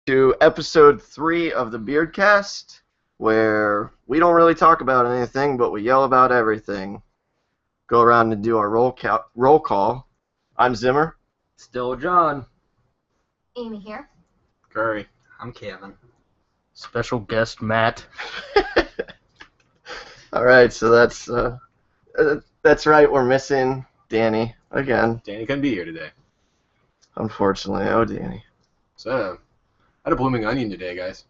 to episode 3 of the Beerdcast, where we don't really talk about anything, but we yell about everything. Go around and do our roll call. I'm Zimmer. Still John. Amy here. Curry. I'm Kevin. Special guest Matt. All right, so that's right. We're missing Danny again. Danny couldn't be here today. Unfortunately, oh Danny. So, I had a blooming onion today, guys.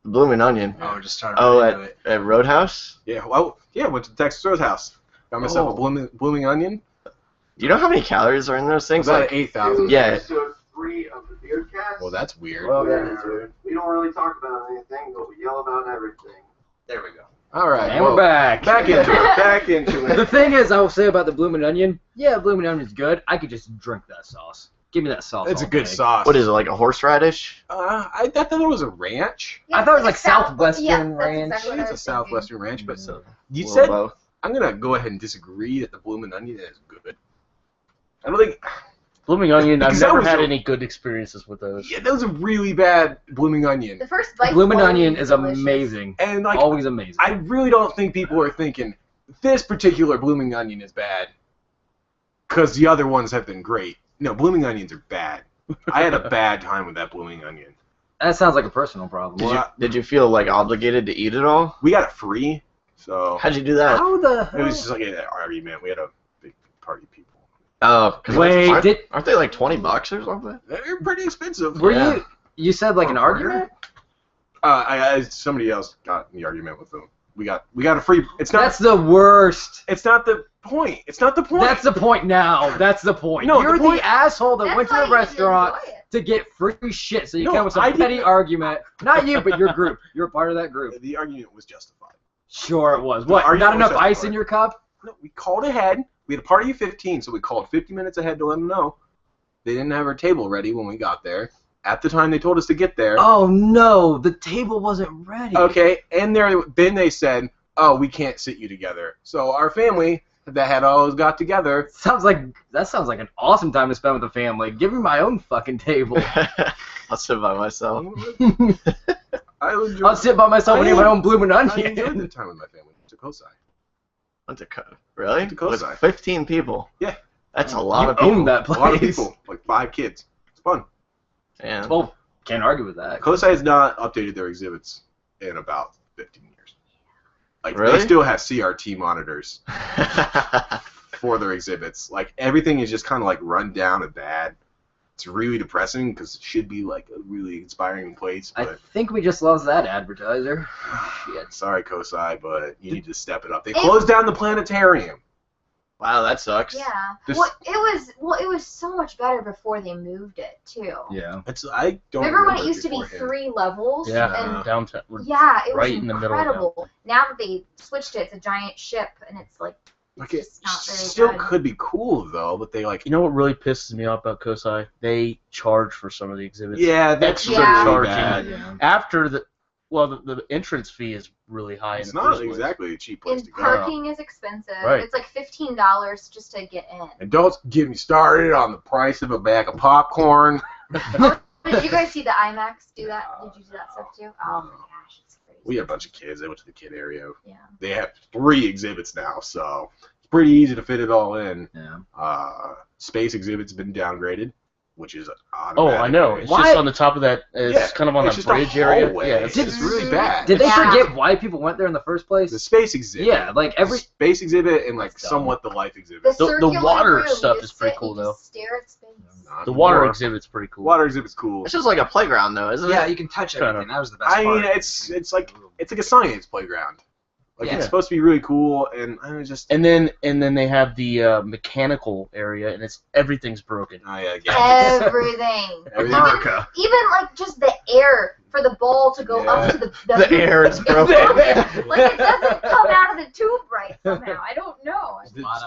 Blooming onion. Oh, we're just starting At Roadhouse? Yeah, well, yeah, went to the Texas Roadhouse. Got myself a blooming onion. Do you know how many calories are in those things? About 8,000. Yeah. Episode 3 of the Beerdcast. Well, that's weird. Well, we don't really talk about anything, but we yell about everything. There we go. All right. And we're back. Back into it. Back into it. The thing is, I will say about the bloomin' onion, yeah, bloomin' onion's good. I could just drink that sauce. Give me that sauce. It's a all good day. sauce. What is it, like a horseradish? I thought it was a ranch. I thought it was like it's Southwestern that's ranch. exactly what I It's a was Southwestern ranch, but So, you well, said both. I'm gonna go ahead and disagree that the blooming onion is good. I don't think. Blooming onion, I've Because that never was had a- any good experiences with those. Yeah, that was a really bad blooming onion, The first bite. Bloomin' was onion is delicious. amazing. and like Always amazing. I really don't think people are thinking this particular blooming onion is bad because the other ones have been great. No, blooming onions are bad. I had a bad time with that blooming onion. That sounds like a personal problem. Did you feel like obligated to eat it all? We got it free, so How'd you do that? How the it hell? was just like an argument. We had a big party of people. Oh, 'cause Wait, aren't they like $20 or something? They're pretty expensive. Were Yeah. you said like an argument? Somebody else got in the argument with them. We got a free. It's not. That's the worst. It's not the point. It's not the point. That's the point now. That's the point. No, You're the point- the asshole that That's went to why the you didn't restaurant enjoy it. to get free shit, so you No, came with some I didn't- petty argument. Not you, but your group. You're a part of that group. The argument was justified. Sure it was. The What, argument not enough was ice justified. in your cup? No, we called ahead. We had a party of 15, so we called 50 minutes ahead to let them know. They didn't have our table ready when we got there. At the time they told us to get there. Oh no, the table wasn't ready. Okay, and then they said, "Oh, we can't sit you together." So our family that had always got together. That sounds like an awesome time to spend with the family. Give me my own fucking table. I'll sit by myself. I'll sit by myself and eat my own bloomin' I enjoyed the onion. time with my family. To Kosai. Really? To Kosai. With 15 people? Yeah. That's a lot You of people. own that place. A lot of people, like 5 kids. It's fun. Man. Well, can't argue with that. Kosai has not updated their exhibits in about 15 years. Like Really? they still have CRT monitors for their exhibits. Like everything is just kind of like run down and bad. It's really depressing because it should be like a really inspiring place. I But think we just lost that advertiser. Shit. sorry, Kosai, but you need to step it up. They closed down the planetarium. Wow, that sucks. Yeah. This- It was so much better before they moved it too. Yeah. I don't Remember when it remember used to be beforehand. 3 levels? Yeah, And downtown. yeah, it right was in the middle of incredible. Now that they switched it, it's a giant ship, and it's like Like it It's not very still good. could be cool though, but they like. You know what really pisses me off about Kosai? They charge for some of the exhibits. Yeah, that's Extra Yeah. really charging. bad. After the entrance fee is really high. It's in the not first place. exactly a cheap place and to go. parking is expensive. Right. It's like $15 just to get in. And don't get me started on the price of a bag of popcorn. Did you guys see the IMAX do that? Did you do that stuff too? Oh my gosh, it's crazy. We had a bunch of kids. They went to the kid area. Yeah. They have 3 exhibits now, so it's pretty easy to fit it all in. Yeah. Space exhibit's been downgraded, which is Oh, automatic. I know. It's Why- just on the top of that. It's kind of on it's the just a bridge area. hallway. Yeah, it's really bad. Did they Yeah. forget why people went there in the first place? The space exhibit. Yeah, like every. space exhibit and like That's dumb. somewhat the life exhibit. The, The circular water room, you stuff just is pretty sit, cool, you though. just stare at space. Not The water anymore. exhibit's pretty cool. Water exhibit's cool. It's just like a playground, though, isn't Yeah, it? you can touch Kinda. everything. That was the best I part. mean, it's like a science playground. Like Yeah. it's supposed to be really cool, and I was just. And then they have the mechanical area, and everything's broken. I guess. Everything. America. Even like just the air for the ball to go up to the The air is broken. Like it doesn't come out of the tube right somehow. I don't know.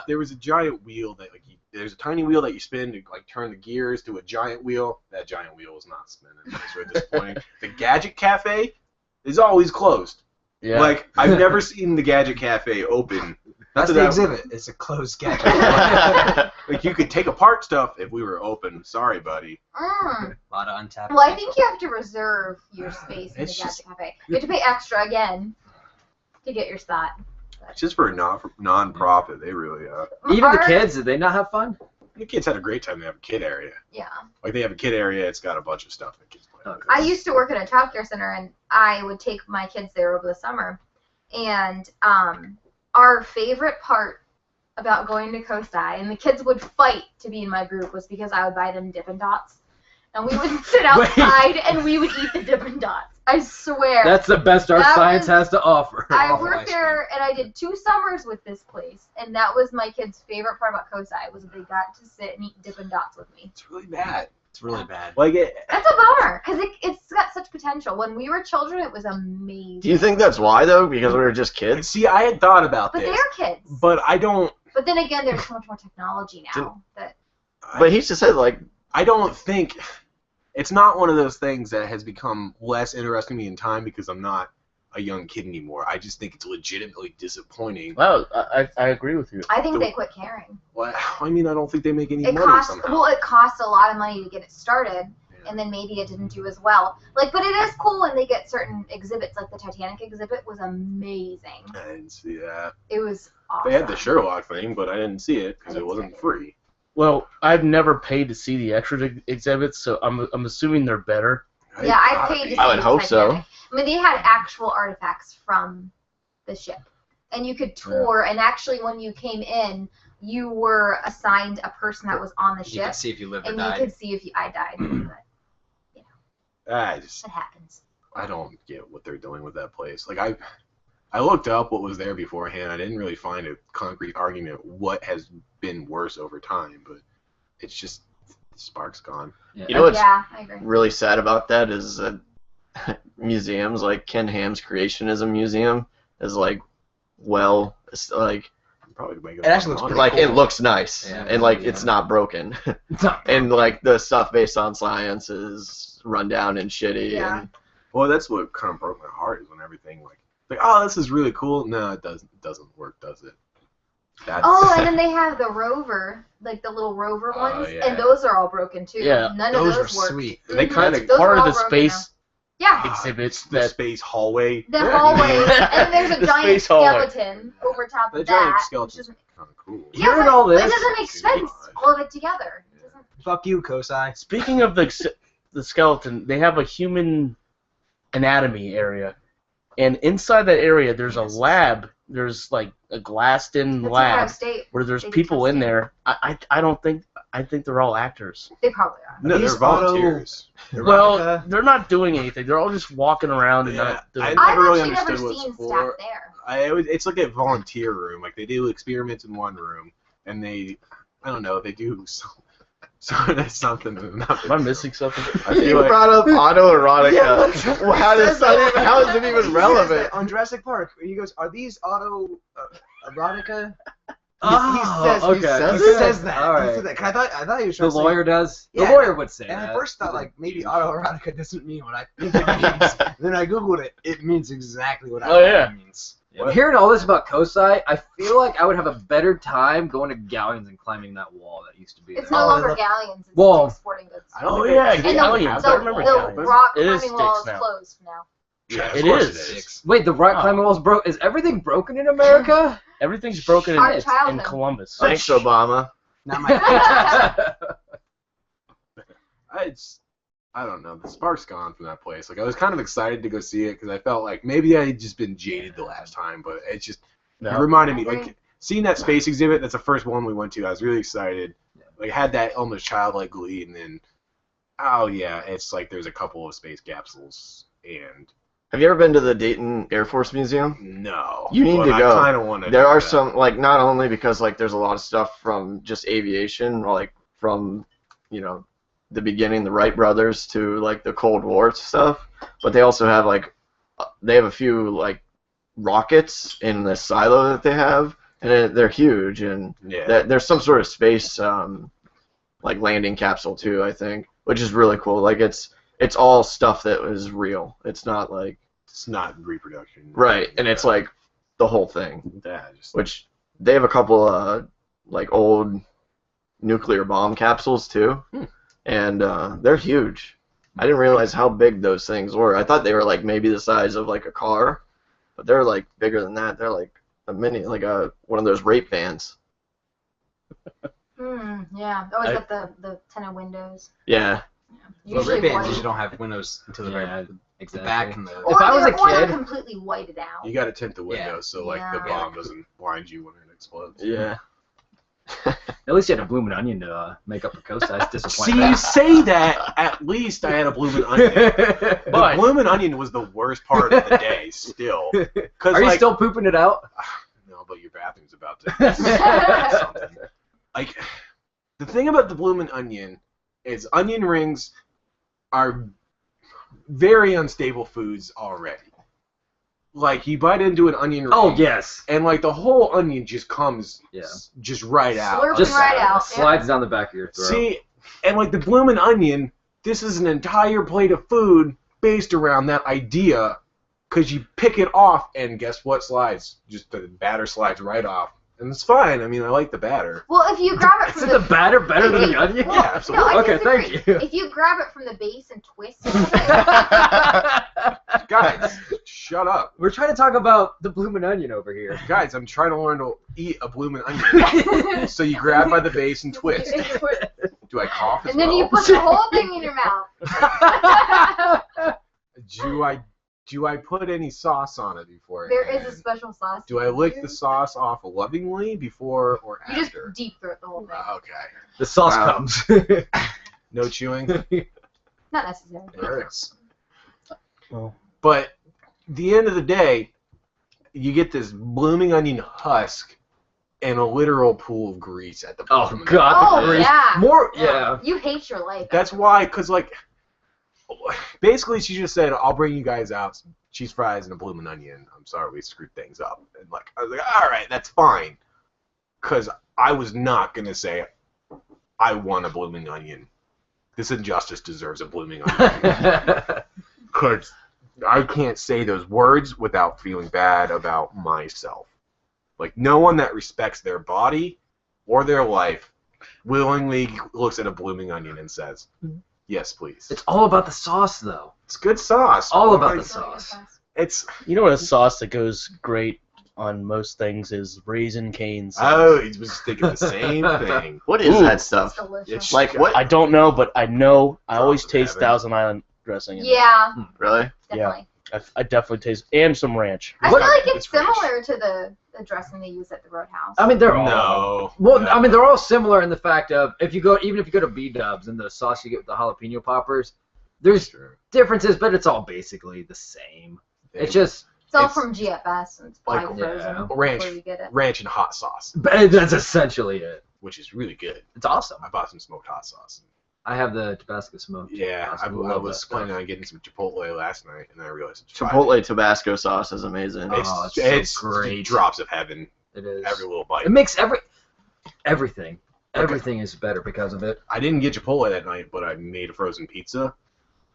There was a giant wheel that there's a tiny wheel that you spin to like turn the gears to a giant wheel. That giant wheel is not spinning. It's really disappointing. The Gadget Cafe is always closed. Yeah. Like I've never seen the Gadget Cafe open That's So the that- exhibit. It's a closed sketch. Like you could take apart stuff if we were open. Sorry, buddy. Mm. A lot of untapped. Well, I think you have to reserve your space in the It's Gadget just- Cafe. You have to pay extra again to get your spot. Just for a non-profit, they really Even the Our- kids, did they not have fun? the kids had a great time. They have a kid area. Yeah. Like they have a kid area. It's got a bunch of stuff that kids play. Okay. I used to work at a child care center, and I would take my kids there over the summer. And our favorite part about going to Kosai, and the kids would fight to be in my group, was because I would buy them Dippin' Dots. And we would sit outside and we would eat the Dippin' Dots. I swear. That's the best our That science was- has to offer. I awful worked ice there, and I did 2 summers with this place, and that was my kids' favorite part about Kosai, was that they got to sit and eat Dippin' Dots with me. It's really bad. It's really bad. Like it. That's a bummer, because it's got such potential. When we were children, it was amazing. Do you think that's why though? Because we were just kids. See, I had thought about But this, they're kids. but I don't. But then again, there's so much more technology now that But he just said like, I don't think it's not one of those things that has become less interesting to me in time because I'm not a young kid anymore. I just think it's legitimately disappointing. Wow, I agree with you. I think they quit caring. Well, I mean, I don't think they make any It money costs somehow. it costs a lot of money to get it started, Yeah. and then maybe it didn't do as well. Like, but it is cool when they get certain exhibits. Like the Titanic exhibit was amazing. I didn't see that. It was awesome. They had the Sherlock thing, but I didn't see it because it wasn't free. Well, I've never paid to see the extra exhibits, so I'm assuming they're better. Yeah, I paid to see I would the hope so. Titanic. I mean, they had actual artifacts from the ship, and you could tour. And actually, when you came in, you were assigned a person that was on the You ship, can see if you lived or and you died. could see if I died. But that happens. I don't get what they're doing with that place. Like I looked up what was there beforehand. I didn't really find a concrete argument what has been worse over time, but it's just the spark's gone. you know what's Yeah, I agree. really sad about that is that museums like Ken Ham's Creationism Museum is like, well, it's like Probably make It actually looks money. pretty it cool. looks nice Yeah. and like it's not broken. And like the stuff based on science is run down and shitty. Yeah. And Well, that's what kind of broke my heart is when everything like oh, this is really cool. No, it doesn't work, does it? That's, Oh, and then they have the rover, like the little rover Oh, ones, yeah. and those are all broken too. Yeah, None of Those those were work. sweet. they Mhm. kind of Those Part are of all the broken space Yeah, exhibits the that space hallway. the hallway, and there's a The giant space hallway. skeleton over top The of giant that. Which skeleton's isn't, kind of cool. yeah, Hearing but, all but this- it doesn't make sense. All of it together. It doesn't- Fuck you, Kosai. Speaking of the skeleton, they have a human anatomy area, and inside that area there's a lab. There's like a glassed-in That's lab Ohio State. where there's They do people in testing. there. I don't think I think they're all actors. They probably are. No, These they're volunteers. Well, they're not doing anything. They're all just walking around and Yeah, not doing. I- I've never really actually never understood what it's seen for. staff there. It's like a volunteer room. Like they do experiments in one room, and I don't know, they do something. Am I missing something? I feel you like brought up autoerotica. Yeah, Well, how is it He even says relevant? that on Jurassic Park, he goes, "Are these auto erotica?" Oh, he okay. says that. All He right. said that. 'Cause I thought he was The trying to say- lawyer does. Yeah. The lawyer would say And that. I first thought like maybe autoerotica doesn't mean what I think it means. Then I googled it. It means exactly what I Oh, thought yeah. it means. Yeah, hearing all this about Kosai, I feel like I would have a better time going to Galleons and climbing that wall that used to be It's there. no Oh, longer look- galleons. It's Whoa. like sporting goods. I don't Oh think yeah, they- And Galleons. I remember the Galleons. rock It is climbing wall sticks is now. closed now. Yeah, It of course is. it is. Wait, the rock Oh. climbing wall's broke. Is everything broken in America? Everything's broken Our in childhood. Columbus. Thanks, Obama. Not my. I don't know. The spark's gone from that place. Like I was kind of excited to go see it because I felt like maybe I had just been jaded the last time, but it just it No. reminded me I agree. like seeing that space exhibit. That's the first one we went to. I was really excited. Like I had that almost childlike glee, and then oh yeah, it's like there's a couple of space capsules, and Have you ever been to the Dayton Air Force Museum? no, You need but to go. I kind of want to. There are some, like, not only because, like, there's a lot of stuff from just aviation, like, from, you know, the beginning, the Wright brothers, to, like, the Cold War stuff, but they also have, like, they have a few, like, rockets in the silo that they have, and they're huge, and Yeah. there's some sort of space, like, landing capsule, too, I think, which is really cool. Like, it's all stuff that was real. It's not, like, It's not reproduction. right, and it's, like, the whole thing, Yeah, just which they have a couple like old nuclear bomb capsules too, and they're huge. I didn't realize how big those things were. I thought they were like maybe the size of like a car, but they're like bigger than that. They're like a mini, like one of those rape vans. Yeah. Always got the tinted windows. Yeah. Well, Usually Ray-Bans white. usually don't have windows until the Yeah, the exactly. back and the. Or If I was a they're kid- completely whited out. You got to tint the windows Yeah. so like the Yeah. bomb doesn't blind you when it explodes. Yeah. At least you had a bloomin' onion to make up for Kosai's See, disappointment. you say that. At least I had a bloomin' onion. The But- bloomin' onion was the worst part of the day. Still, because Are you like, still pooping it out? no, but your bathroom's about to something. Like, the thing about the bloomin' onion is onion rings are very unstable foods already. Like, you bite into an onion ring. Oh yes. And like the whole onion just comes Yeah. just right out. Slurping Just right out. slides down the back of your throat. See, and like the bloomin' onion, this is an entire plate of food based around that idea, because you pick it off, and guess what slides? Just the batter slides right off. And it's fine. I mean, I like the batter. Well, if you grab it Is from the batter better than the onion? Well, Yeah, absolutely. No, I Okay, disagree. thank you. If you grab it from the base and twist it, Guys, shut up. We're trying to talk about the bloomin' onion over here. Guys, I'm trying to learn to eat a bloomin' onion. So you grab by the base and twist. Do I cough as and then well? you put the whole thing in your mouth. Do I put any sauce on it before? There is a special sauce. Do I lick the sauce off lovingly before or You just after? deep throat the whole thing. Okay. The sauce Wow. comes. No chewing. Not necessary. It hurts. Well, But at the end of the day, you get this blooming onion husk and a literal pool of grease at the Oh bottom. of it. god, the Oh, grease. yeah. More, yeah. You hate your life. That's why, because like, basically she just said, I'll bring you guys out some cheese fries and a blooming onion. I'm sorry we screwed things up. And like, I was like, all right, that's fine. Because I was not going to say, I want a blooming onion. This injustice deserves a blooming onion. Because I can't say those words without feeling bad about myself. Like, no one that respects their body or their life willingly looks at a blooming onion and says, yes, please. It's all about the sauce, though. It's good sauce. All about Like, the sauce. It's you know what a sauce that goes great on most things is Raisin Cane sauce. oh, he was thinking the same thing. What is Ooh. that It's stuff? delicious. It's Like what? I don't know, but I know I always Drops of taste heaven. Thousand Island dressing. In it. Yeah, Really? definitely. I definitely taste, and some ranch. I feel like It's it's similar to the dressing they use at the Roadhouse. I mean, they're all. No. Well, No. I mean, they're all similar in the fact of even if you go to B-Dubs and the sauce you get with the jalapeno poppers, there's Sure. differences, but it's all basically the same. It's just it's all it's from GFS and it's probably like, frozen yeah, ranch. before you get it. Ranch and hot sauce, that's essentially it. which is really good. It's awesome. I bought some smoked hot sauce. I have the Tabasco smoked. Yeah, I love was that stuff. planning on getting some Chipotle last night, and then I realized it's Chipotle Tabasco sauce is amazing. Oh, It's, it's so it's great. drops of heaven. It is. Every little bite. It makes everything. Okay. Everything is better because of it. I didn't get Chipotle that night, but I made a frozen pizza,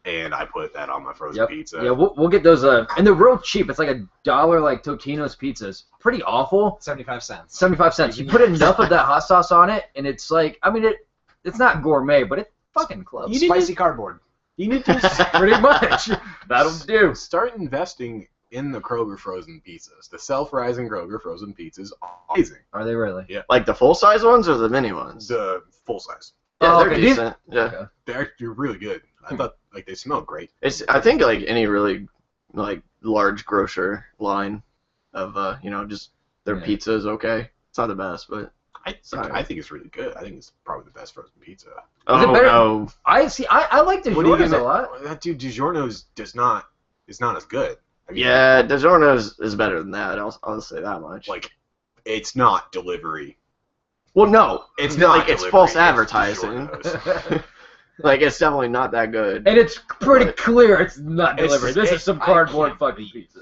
and I put that on my frozen pizza. Yeah, we'll get those. And they're real cheap. It's like $1, like Totino's pizzas. Pretty awful. 75 cents. 75 cents. You put enough of that hot sauce on it, and it's like, I mean, it's not gourmet, but it's fucking close. You didn't- Spicy cardboard. You need to Pretty much. That'll do. start investing in the Kroger frozen pizzas. The self-rising Kroger frozen pizzas are amazing. Are they really? Like the full size ones or the mini ones? The full size. Yeah, Oh, they're okay. These- decent. Yeah. They're really good. I thought like they smell great. I think like any really like large grocer line of just their Yeah. pizza is okay. It's not the best, but Sorry. I think it's really good. I think it's probably the best frozen pizza. it oh better- no. I see. I like What are you DiGiorno's gonna? a lot. That dude DiGiorno's is not as good. I mean, Yeah, DiGiorno's is better than that. I'll say that much. like it's not delivery. well, no, It's not like it's delivery, false it's advertising. DiGiorno's. Like it's definitely not that good. And it's pretty But- clear it's not It's- delivered. This it- is some I cardboard can't fucking believe pizza.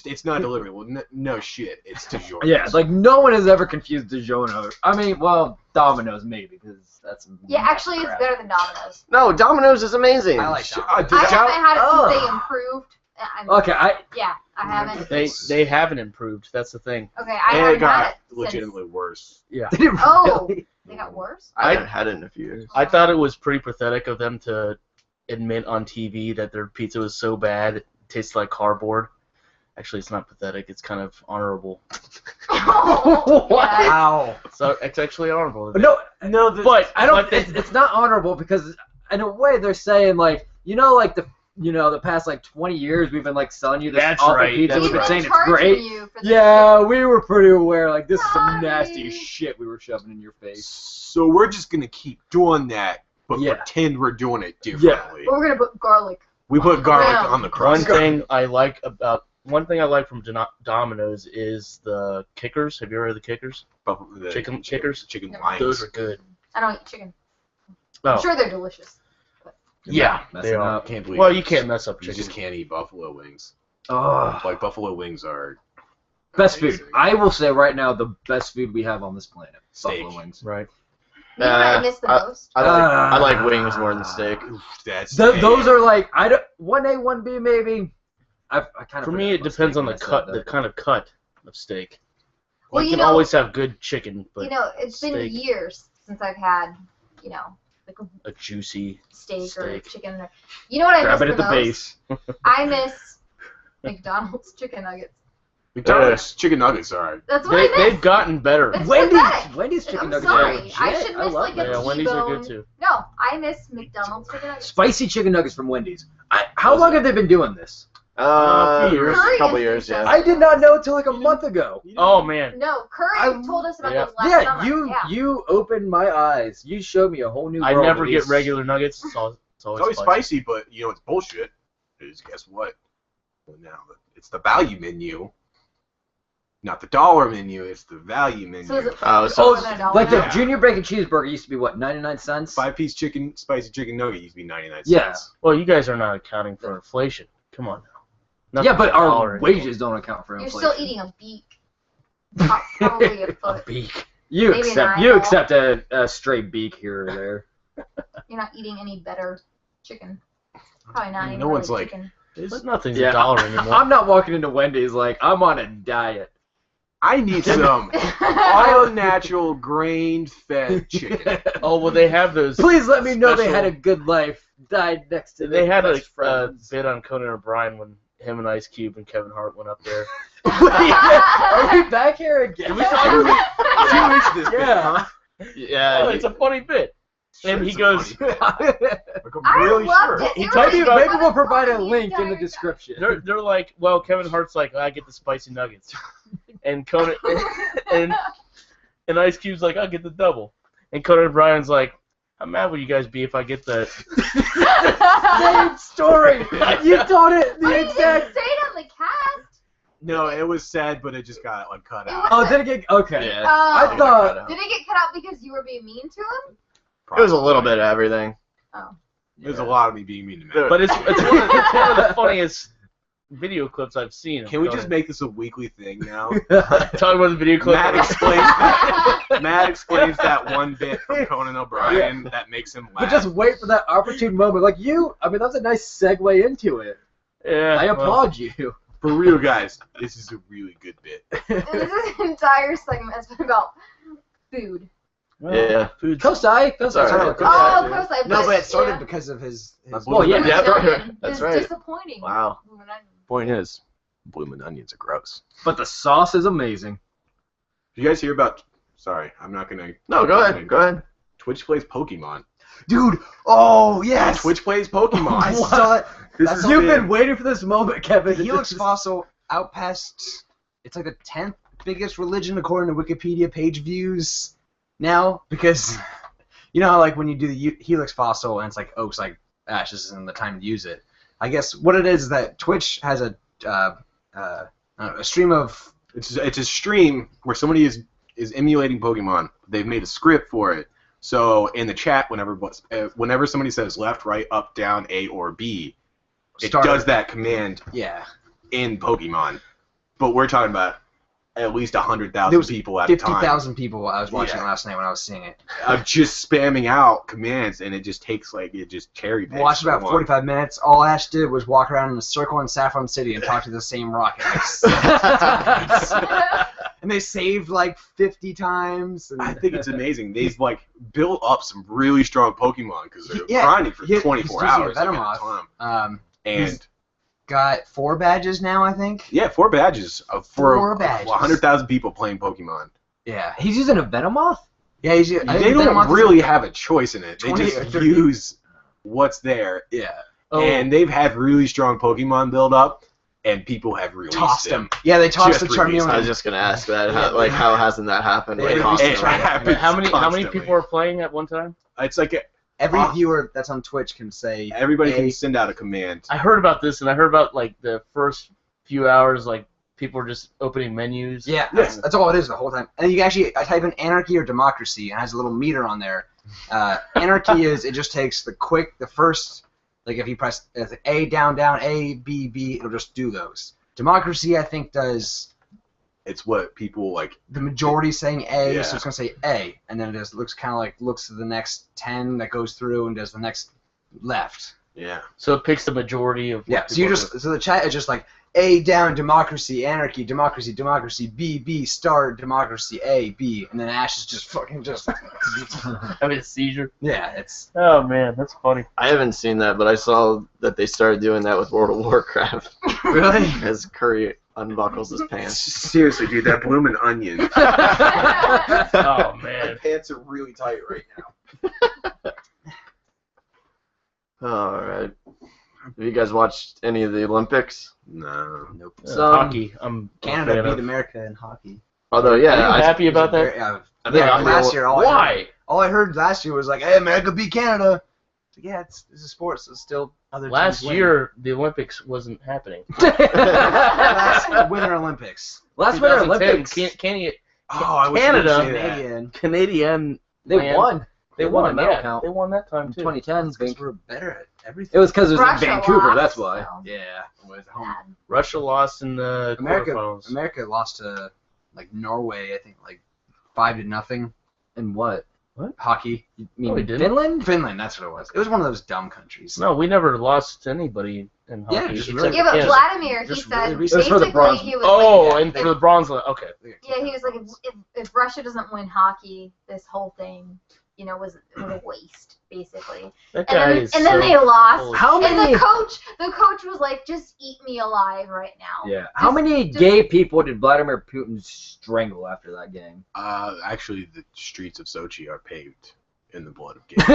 It's not delivery. Well, no shit. It's DiGiorno's. Yeah, like no one has ever confused DiGiorno. I mean, well, Domino's maybe because that's Yeah, actually, it's crap. better than Domino's. No, Domino's is amazing. I like Sh- Domino's. I haven't had it since Ugh. they improved. Okay, Yeah, I haven't. They haven't improved. That's the thing. Okay, I And it haven't had got it since. legitimately worse. Yeah. Did it Oh, really? they got worse. I haven't had it in a few years. I thought it was pretty pathetic of them to admit on TV that their pizza was so bad it tastes like cardboard. Actually, it's not pathetic. It's kind of honorable. Oh, yeah. Wow. So it's actually honorable. No, But I don't. but they- It's not honorable because in a way they're saying like like the past like 20 years we've been like selling you this That's awful right, pizza. that's We've been right. saying it's Charging great. you for this Yeah, we were pretty aware. Like this is some Sorry. nasty shit we were shoving in your face. So we're just gonna keep doing that, but Yeah. pretend we're doing it differently. But we're gonna put garlic. We put garlic Yeah. on the one crust. thing I like from Domino's is the kickers. Have you ever heard of the kickers? The Chicken kickers? Chicken No. lions. Those are good. I don't eat chicken. Oh, I'm sure they're delicious. yeah, Messing they are. up. Can't believe Well, it. you can't mess up You chicken. just can't eat buffalo wings. Oh, Like buffalo wings are best food. amazing. I will say right now the best food we have on this planet. Steak. Buffalo wings. Right. You know what I miss the most? I like wings more than steak. Oof, that's Those are like I don't 1A 1B maybe. I kind of For me, it depends on the kind of cut of steak. Well, you you can know- always have good chicken, but You know, it's been steak. years since I've had, like a a juicy. steak or Steak. chicken. You know what I Grab miss it at the most? base. I miss McDonald's chicken nuggets. McDonald's chicken nuggets are. That's what I miss. They've gotten better. It's pathetic. Wendy's chicken I'm nuggets sorry. are legit. I should miss love like a them. Yeah, Wendy's are good T-bone. too. No, I miss McDonald's chicken nuggets. Spicy chicken nuggets from Wendy's. How long have they been doing this? A few years. Curry Couple is years, yeah. I did not know until like a month ago. Oh man. No, Curry I- told us about Yeah. this last Yeah, summer. you opened my eyes. You showed me a whole new I world. never of get these- regular nuggets. It's always It's always spicy. spicy, but it's bullshit. Is guess what? Well, now it's the value menu, not the dollar menu. It's the value menu. So is it Oh, so Oh, than a dollar like the now? Yeah. junior bacon cheeseburger used to be what, 99 cents? 5-piece spicy chicken nugget used to be 99 cents. Yeah. Well, you guys are not accounting for inflation. Come on now. Yeah, Nothing's but a our dollar anymore. wages don't account for You're inflation. still eating a beak. Probably a foot. beak. You Maybe accept not, you though. accept a stray beak here or there. You're not eating any better chicken. Probably not even No one's really like- chicken. But nothing's Yeah. a dollar anymore. I'm not walking into Wendy's like I'm on a diet. I need some all natural grain-fed chicken. Oh well, they have those. Please let me know they special- had a good life. Died next to They their had a best friends. bit on Conan O'Brien when him and Ice Cube and Kevin Hart went up there. Are we back here again? Did we talk about Few weeks this bit, Yeah. huh? Yeah, Oh, it's a funny bit. And he It's goes, funny. Like, I'm I really loved sure. it. He It told really me about- Maybe was we'll provide a funny link in the entire description. they're like, well, Kevin Hart's like, I get the spicy nuggets, and Conan and Ice Cube's like, I'll get the double, and Conan O'Brien's like, how mad would you guys be if I get the? Same story. You told it Why the did you exact. say it on the cast? No, it was said, but it just got cut It out. was- Oh, did it get okay? Yeah. I thought. Did it get cut out because you were being mean to him? it was a little bit of everything. There's a lot of me being mean to me. But it's one of the funniest video clips I've seen. of Can we Conan. just make this a weekly thing now? talk about the video clip? Matt explains that. Matt explains that one bit from Conan O'Brien that makes him laugh. But just wait for that opportune moment. Like you, I mean, that's a nice segue into it. Yeah, I well, applaud you. For real, guys, this is a really good bit. And this entire segment has been about food. Yeah. food's- Kosai. That's all right. Oh, Yeah. Kosai. No, but it started yeah. because of his Well, yeah, Blue yeah, Onion that's is right. disappointing. Wow. Blue Onion. Point is, bloomin' onions are gross. But the sauce is amazing. Did you guys hear about? Sorry, I'm not gonna. No, go ahead. Go ahead. Twitch plays Pokemon. dude. Oh yes, Twitch plays Pokemon. I saw it. This That's is You've big. been waiting for this moment, Kevin. The Helix fossil out past. It's like the 10th biggest religion according to Wikipedia page views now, because you know how like when you do the Helix fossil and it's like oaks like ashes isn't the time to use it. I guess what it is that Twitch has a stream of. It's a stream where somebody is emulating Pokemon. They've made a script for it. So in the chat, whenever somebody says left, right, up, down, A, or B, it Starter. does that command Yeah. in Pokemon. But we're talking about at least There 100,000 was people at a time. 50,000 people I was watching Yeah. last night when I was seeing it. Just spamming out commands, and it just takes it just cherry picks. Watched about one. 45 minutes. All Ash did was walk around in a circle in Saffron City and talk to the same rocket. And they saved like 50 times. And I think it's amazing. They've built up some really strong Pokemon because they're Yeah, grinding for he's 24 using hours at a time. Venomoth. And He's got 4 badges now, I think. yeah, 4 badges for 4 badges. 100,000 people playing Pokemon. Yeah. He's using a Venomoth? Yeah, I think They don't Venomoth is really have a choice in it. They 20 just or 30. use what's there. Yeah. Oh, And they've had really strong Pokemon build up, and people have released Tossed them. him. Yeah, they tossed Just the released Charmeleon. I was just gonna ask that. How hasn't that happened? They Like, released constantly? it. happens how many constantly. people are playing at one time? It's like Every Ah. viewer that's on Twitch can say everybody Hey. can send out a command. I heard about this, and I heard about the first few hours, people are just opening menus. Yeah, that's all it is the whole time. And you can actually type in anarchy or democracy, and it has a little meter on there. Anarchy is it just takes the first, if you press A down A B B, it'll just do those. Democracy, I think, does It's what people the majority saying A, Yeah. so it's gonna say A, and then it just looks to the next 10 that goes through and does the next left. Yeah. So it picks the majority of. what Yeah, so people you are so the chat is just like A down democracy, anarchy, democracy, democracy, B B star democracy, A B, and then Ash is just fucking just having a seizure. yeah, it's Oh man, that's funny. I haven't seen that, but I saw that they started doing that with World of Warcraft really as Curry unbuckles his pants. Seriously, dude, that bloomin' onion. Oh My man. pants are really tight right now. All right. Have you guys watched any of the Olympics? No. nope. Hockey. I'm a Canada fan beat of. America in hockey. Although, Are yeah, you happy about that? Yeah, I think I'm last real- year Why? all I heard last year was like, "Hey, America beat Canada." Yeah, it's a sport, so still other Last teams win. year the Olympics wasn't happening. last Winter Olympics. Last Winter 2010, Olympics, Oh, I wish Canada. you could say that. Canadian. Canadian. they Man. won. They won won. a medal Yeah, count. they won that time In too. 2010, Because we're better at everything. it was because it was Russia in Vancouver. lost, That's why. so Yeah, with home. bad. Russia lost in the America, quarterfinals. America lost to Norway, I think 5-0. And what? Hockey. You No, we mean didn't. Finland? Finland, that's what it was. It was one of those dumb countries. No, we never lost to anybody in hockey. Yeah, just except really- Yeah, but Canada. Vladimir, he Just said really recent. It was for the basically bronze. he was Oh, like, and for the bronze. Okay. yeah, he was like, if Russia doesn't win hockey, this whole thing, was a waste, basically. That guy is And then so they lost. full of How And many? the coach was like, just eat me alive right now. Yeah. How many just- gay people did Vladimir Putin strangle after that game? Actually, the streets of Sochi are paved in the blood of gays.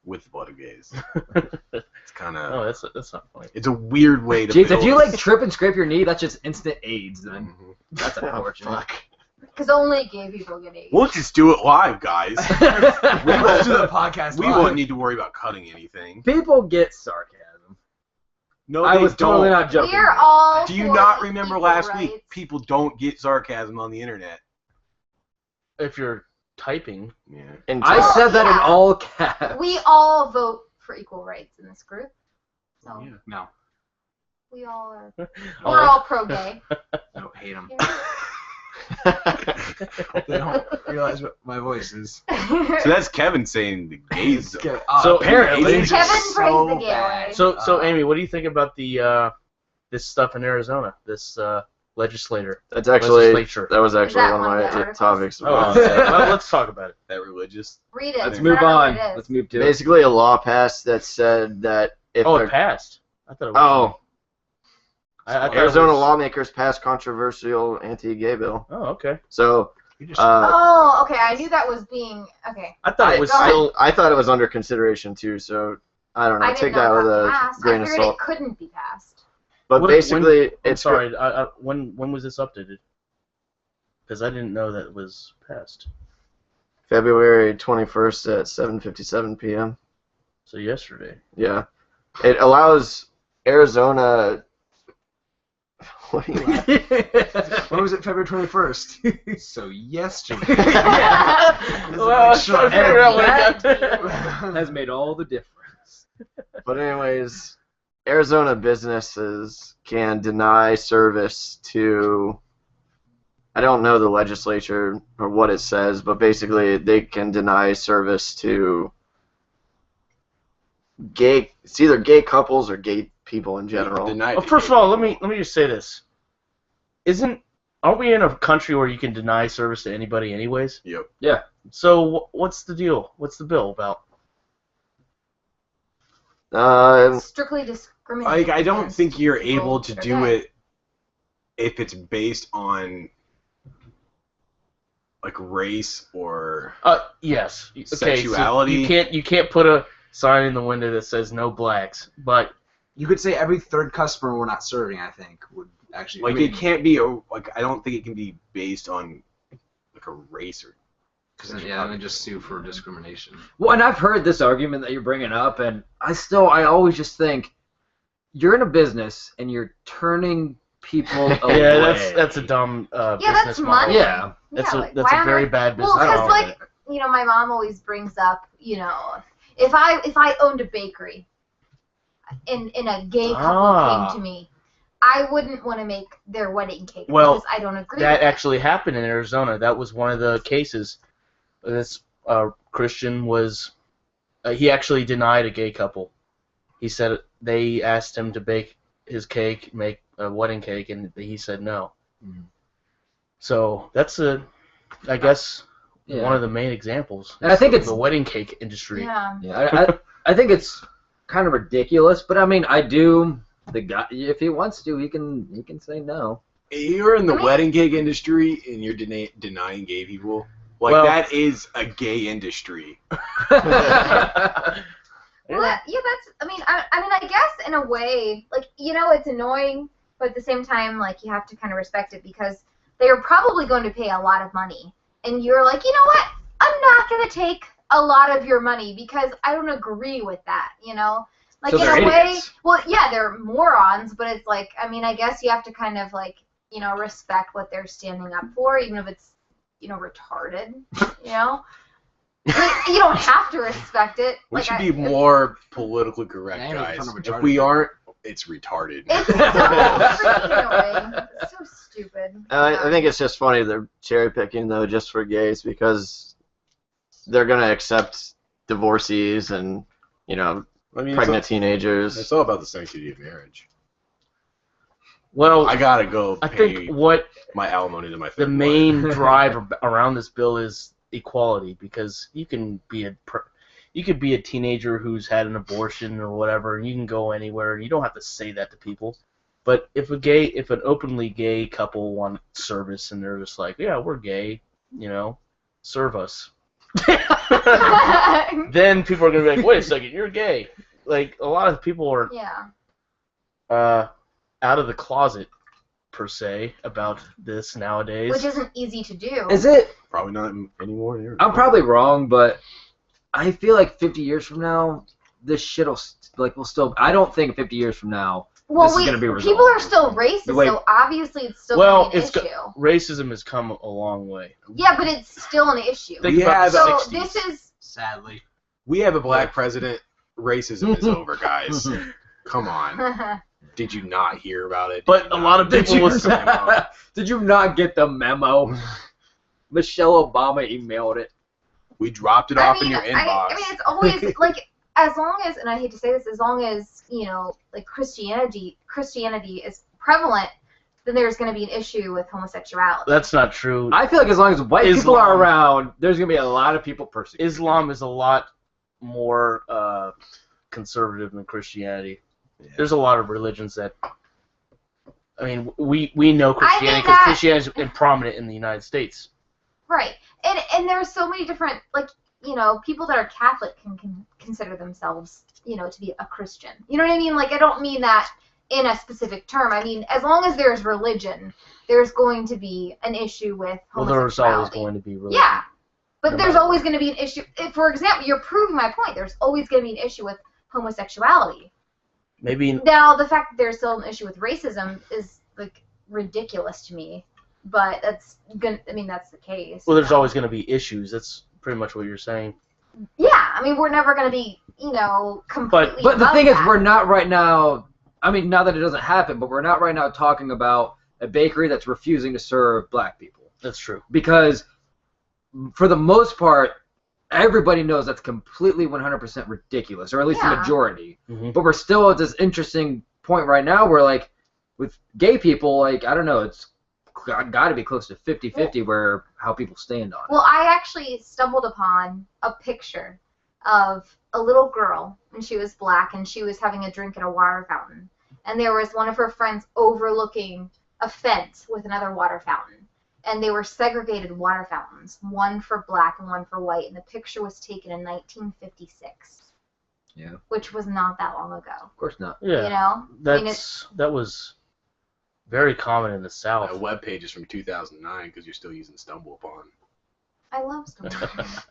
With the blood of gays. It's kind Oh, of. that's not funny. It's a weird way to. Jeez, if build you a- trip and scrape your knee, that's just instant AIDS. Then Mhm. that's Oh, unfortunate. fuck. Because only gay people get AIDS. We'll just do it live, guys. Let's do the podcast We live. won't need to worry about cutting anything. People get sarcasm. No, I they was don't. totally not joking. We're all. Do you for not remember equal last rights. week? People don't get sarcasm on the internet. If you're typing, Yeah. In I Well, said that in yeah. all caps. We all vote for equal rights in this group. So Yeah. No, we all are. oh, We're all pro gay. no, hate them. Yeah. They don't realize what my voice is. So that's Kevin saying the gays. So apparently- gays are Kevin praised so the gay bad. way. so Amy, what do you think about the this stuff in Arizona? This legislator. That's actually Legislature. that was actually that one one of of the my articles? topics. Oh, well, let's talk about it. That religious. Read it. Let's I move don't know on. what it is. Let's move to it. Basically, a law passed that said that if Oh, a- it passed. I thought it was. oh, I thought it Arizona was- lawmakers passed controversial anti-gay bill. Oh, okay. So You just- Oh, okay. I knew that was being okay. I thought it was Go ahead. still. I thought it was under consideration too. So I don't know. I didn't Take know that with a passed. grain I of figured salt. it couldn't be passed. But What- basically, I'm it's sorry. When was this updated? Because I didn't know that it was passed. February 21st at 7:57 p.m. So yesterday. Yeah, it allows Arizona. What do you mean? When was it? February 21st. So yesterday. Well, I was trying to figure out what it got. has made all the difference. But anyways, Arizona businesses can deny service to I don't know the legislature or what it says, but basically they can deny service to gay. It's either gay couples or gay people in general. Well, first of all, let me just say this: aren't we in a country where you can deny service to anybody, anyways? Yep. Yeah. So what's the deal? What's the bill about? Strictly discrimination. I don't think you're people able to that are do gay. it if it's based on like race or Yes. Okay, sexuality. So you can't put a sign in the window that says no blacks, but You could say every third customer we're not serving, I think, would actually. like I mean, it can't be I don't think it can be based on like a race or. Because then they just sue for discrimination. Well, and I've heard this argument that you're bringing up, and I always just think you're in a business and you're turning people away. yeah, that's a dumb business that's model. money. Yeah. That's Yeah, a like, that's why a am very I- bad business Well, because model. like my mom always brings up, if I owned a bakery, and a gay couple came to me, I wouldn't want to make their wedding cake Well, because I don't agree. That with it. actually happened in Arizona. That was one of the cases. This Christian was, he actually denied a gay couple. He said they asked him to bake his cake, make a wedding cake, and he said no. Mhm. So that's I guess, Yeah. one of the main examples. And I think of it's- the wedding cake industry. Yeah. Yeah, I think it's kind of ridiculous, but I mean, the guy, if he wants to, he can say no. You're in the I mean- wedding cake industry and you're denying gay people. Like Well- that is a gay industry. Well, that's. I guess in a way, like it's annoying, but at the same time, like you have to kind of respect it because they are probably going to pay a lot of money, and you're like, you know what? I'm not going to take a lot of your money because I don't agree with that. Like So in they're a way, idiots. well, yeah, they're morons, but it's like, I guess you have to kind of like, respect what they're standing up for, even if it's, retarded. Like, you don't have to respect it. We Like, should be more politically correct, Yeah, guys. kind of If retarded. we aren't, it's retarded. It's so freaking annoying. It's so stupid. I think it's just funny they're cherry picking though just for gays because they're gonna accept divorcees and I mean, pregnant teenagers. it's all about the sanctity of marriage. Well, I gotta go I pay think what my alimony to my the third main wife. drive around this bill is equality, because you can be a teenager who's had an abortion or whatever, and you can go anywhere, and you don't have to say that to people. But if an openly gay couple want service and they're just like, yeah, we're gay, serve us, then people are gonna be like, wait a second, you're gay. Like, a lot of people are Yeah. out of the closet per se about this nowadays. Which isn't easy to do. Is it? Probably not anymore. I'm probably wrong, but I feel like 50 years from now, this shit'll will still. I don't think 50 years from now. Well, this is gonna be people are resolved. still racist, Wait. so obviously it's still Well, gonna be an it's issue. racism has come a long way. Yeah, but it's still an issue. Think We about have- the So 60s. this is Sadly. We have a black president. Racism is over, guys. Come on. Did you not hear about it? But a lot of people was Did you not get the memo? Michelle Obama emailed it. We dropped it off in your inbox. I mean, it's always like, as long as, and I hate to say this, as long as like Christianity is prevalent, then there's going to be an issue with homosexuality. That's not true. I feel like as long as white people Islam. are around, there's gonna be a lot of people persecuted. Islam is a lot more conservative than Christianity. Yeah. There's a lot of religions that. I mean, we know I Christianity think because that- Christianity has been prominent in the United States. Right. And there's so many different, like, people that are Catholic can consider themselves, to be a Christian. You know what I mean? Like, I don't mean that in a specific term. I mean, as long as there's religion, there's going to be an issue with Well, homosexuality. there's always going to be religion. Yeah. But No there's matter always going to be an issue. If, for example, you're proving my point. There's always going to be an issue with homosexuality. Maybe Now, the fact that there's still an issue with racism is, like, ridiculous to me. But that's the case. well, there's always going to be issues. That's pretty much what you're saying. Yeah, I mean, we're never going to be, completely But the above thing is, that. we're not right now. I mean, not that it doesn't happen, but we're not right now talking about a bakery that's refusing to serve black people. That's true. Because for the most part, everybody knows that's completely 100% ridiculous, or at least the Yeah. majority. Mm-hmm. But we're still at this interesting point right now where, like, with gay people, like, I don't know, it's got to be close to 50-50 where how people stand on it. Well, I actually stumbled upon a picture of a little girl, and she was black, and she was having a drink at a water fountain. And there was one of her friends overlooking a fence with another water fountain. And they were segregated water fountains, one for black and one for white. And the picture was taken in 1956. Yeah. Which was not that long ago. Of course not. Yeah. You know? That was very common in the South. My web page is from 2009 because you're still using StumbleUpon. I love StumbleUpon.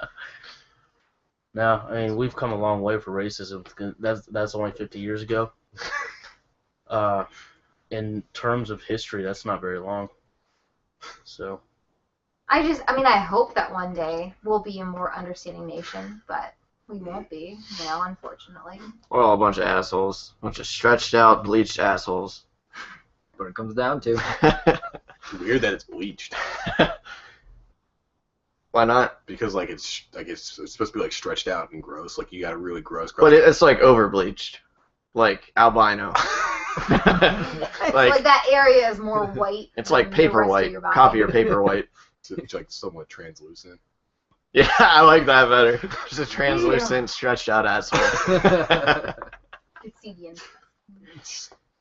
No, I mean we've come a long way for racism. That's only 50 years ago. In terms of history, that's not very long. So. I hope that one day we'll be a more understanding nation, but we won't be, unfortunately. We're all a bunch of assholes. A bunch of stretched out, bleached assholes. What it comes down to. It's weird that it's bleached. Why not? Because it's supposed to be like stretched out and gross. Like you got a really gross. But it's like over bleached, like albino. It's like that area is more white. It's like than the paper rest of white. your body. Copy your paper white. It's like somewhat translucent. Yeah, I like that better. Just a translucent, stretched out asshole. It's CDN.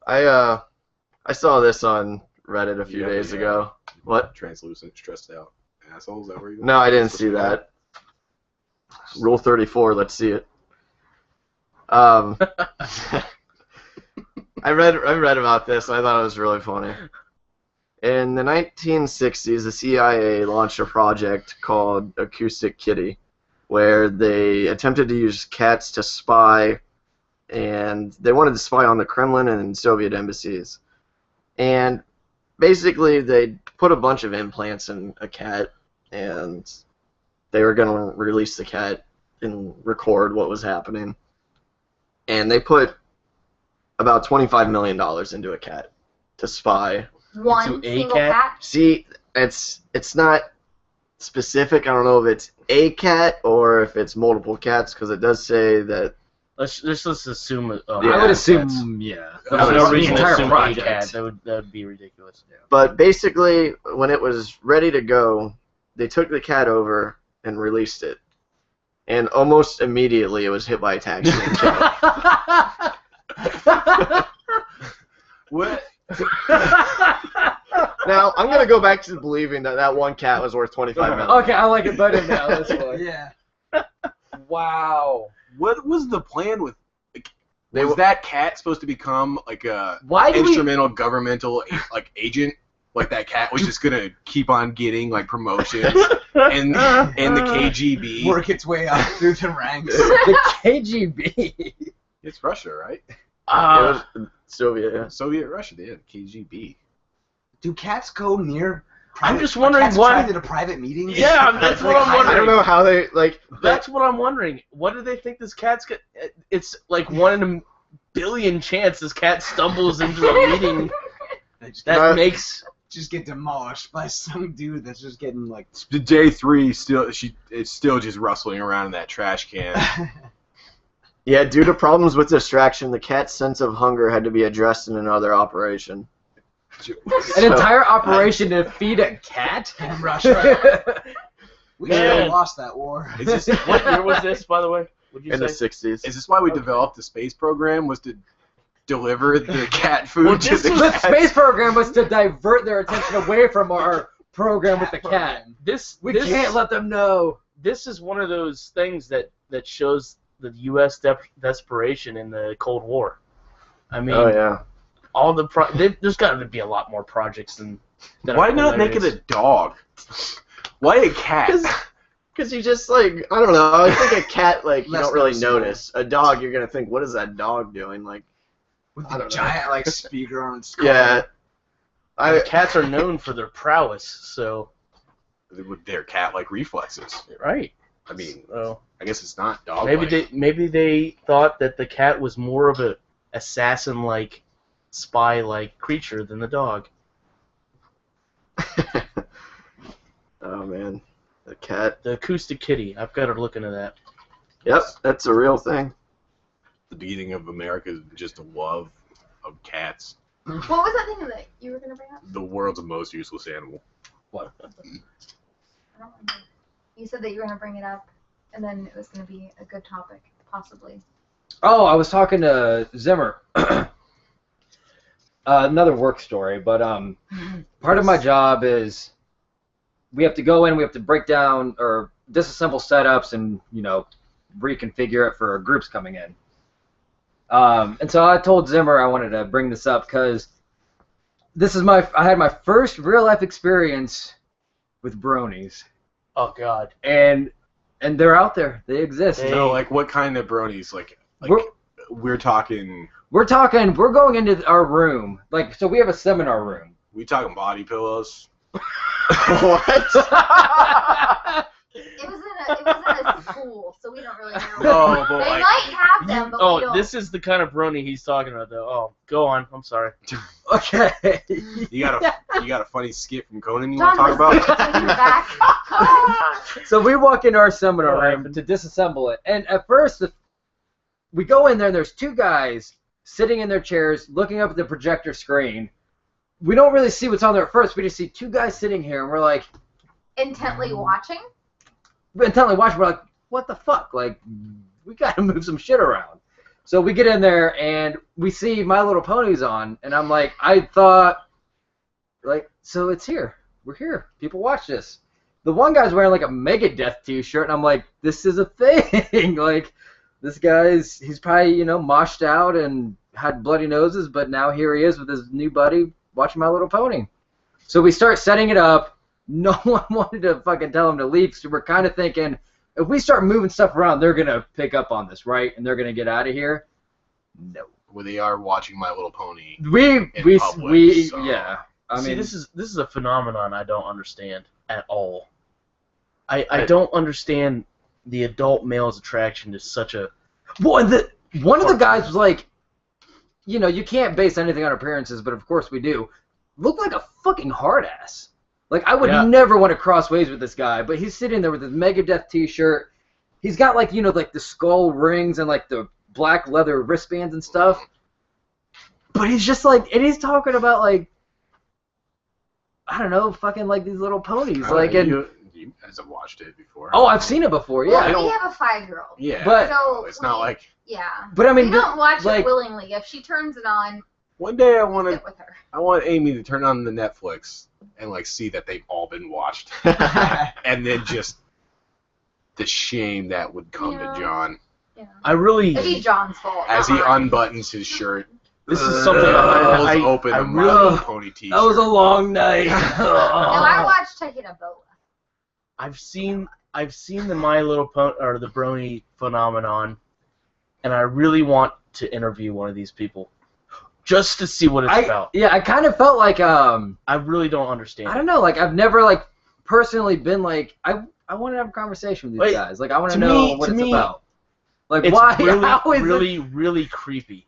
I saw this on Reddit a few Yeah, days yeah. ago. What? Translucent, stressed out assholes. Is that where you? No, I didn't see that. Rule 34. Let's see it. I read about this, and I thought it was really funny. In the 1960s, the CIA launched a project called Acoustic Kitty, where they attempted to use cats to spy, and they wanted to spy on the Kremlin and Soviet embassies. And basically, they put a bunch of implants in a cat, and they were going to release the cat and record what was happening. And they put about $25 million into a cat to spy. One Into a single cat? cat? See, it's not specific. I don't know if it's a cat or if it's multiple cats, because it does say that. Let's assume. Yeah, I would assume, that's- yeah. There's would no assume reason the to entire assume a project. cat. That would be ridiculous. But basically, when it was ready to go, they took the cat over and released it, and almost immediately it was hit by a taxi and killed. What? Now I'm gonna go back to believing that one cat was worth $25 million. Okay, I like it better now. This one. Yeah. Wow. What was the plan with? They Was w- that cat supposed to become like a Why do we? instrumental governmental like agent? Like that cat was just gonna keep on getting like promotions in the KGB. Work its way up through the ranks. The KGB. It's Russia, right? It was Soviet, yeah. Soviet Russia, they had KGB. Do cats go near? I'm just are wondering cats why- trapped in a private meeting. Yeah, that's what I'm I wondering. don't know how they like. That's what I'm wondering. What do they think this cat's got? It's like 1 in a billion chance this cat stumbles into a meeting They just, that makes. just get demolished by some dude that's just getting like. Day 3 it's still just rustling around in that trash can. Yeah, due to problems with distraction, the cat's sense of hunger had to be addressed in another operation. An entire operation to feed a cat? In Russia. We should Man. have lost that war. Is this, What year was this, by the way? What did you In the say? 60s. is this why we Okay. developed the space program? Was to deliver the cat food Well, to this the was- The cats? space program was to divert their attention away from our program with the cat. program. This We this, can't let them know. This is one of those things that shows the U.S. desperation in the Cold War. I mean, Oh yeah. all the there's got to be a lot more projects than. Why not make it a dog? Why a cat? Because you just like I don't know. I think a cat like you Less don't really noticeable. notice. A dog, you're gonna think, what is that dog doing? Like With I the don't know. giant like speaker on its skull. yeah. Cats are known for their prowess, so With their cat-like reflexes. right. I mean, So I guess it's not dog. maybe they thought that the cat was more of a assassin-like, spy-like creature than the dog. Oh man, the cat. The acoustic kitty. I've got to look into that. Yep, that's a real thing. The beginning of America is just a love of cats. What was that thing that you were gonna bring up? The world's most useless animal. I don't remember. You said that you were gonna bring it up, and then it was gonna be a good topic, possibly. Oh, I was talking to Zimmer. Another work story, but part of my job is we have to go in, we have to break down or disassemble setups and, reconfigure it for groups coming in. And so I told Zimmer I wanted to bring this up because I had my first real life experience with bronies. Oh God. And they're out there. They exist. Hey. So, like, what kind of bronies? Like we're talking. We're going into our room. Like, so we have a seminar room. We talking body pillows? What? It was in a school, so we don't really know. No, but They like, might have them, but we Oh, don't. this is the kind of brony he's talking about, though. Oh, go on. I'm sorry. Okay. you got a funny skit from Conan you want John to talk was about? in the back. So we walk into our seminar What room happened? to disassemble it, and at first we go in there and there's two guys sitting in their chairs looking up at the projector screen. We don't really see what's on there at first. We just see two guys sitting here, and we're like, Intently watching. intently watching. We're like, what the fuck? Like, we gotta move some shit around. So we get in there and we see My Little Pony's on, and I'm like, I thought, like, so it's here. We're here. People watch this. The one guy's wearing like a Megadeth t-shirt, and I'm like, this is a thing. Like, this he's probably, moshed out and had bloody noses, but now here he is with his new buddy watching My Little Pony. So we start setting it up. No one wanted to fucking tell him to leave, so we're kind of thinking, if we start moving stuff around, they're going to pick up on this, right? And they're going to get out of here? No. Where they are watching My Little Pony. We public, so- yeah. I See, mean, this is a phenomenon I don't understand at all. I don't understand the adult male's attraction to such a... well, one of the guys was like, you can't base anything on appearances, but of course we do. Looked like a fucking hard ass. Like, I would never want to cross ways with this guy, but he's sitting there with his Megadeth t-shirt. He's got, like, like the skull rings and, like, the black leather wristbands and stuff. But he's just, like, and he's talking about, like, I don't know, fucking, like, these little ponies. Like, and... You guys have watched it before. Oh, I've seen it before, yeah. Well, we have a 5-year-old. Yeah, But- So it's not like Yeah. But I mean, We don't watch like, it willingly. If she turns it on, one day I sit want with her. Amy to turn on the Netflix and like see that they've all been watched, and then just the shame that would come Yeah. to John Yeah. I really... It'd be John's fault. as he not mine. unbuttons his shirt. This is something Pulls I open I a My really... Little Pony t-shirt. that was a long night. No, I watched Tahita Boa. I've seen the My Little Pony or the brony phenomenon, and I really want to interview one of these people just to see what it's about. Yeah, I kind of felt like, I really don't understand. I don't know, like, I've never, like, personally been like, I want to have a conversation with these guys. Like, I want to know what it's about. Like, It's why? really, How is really, really creepy.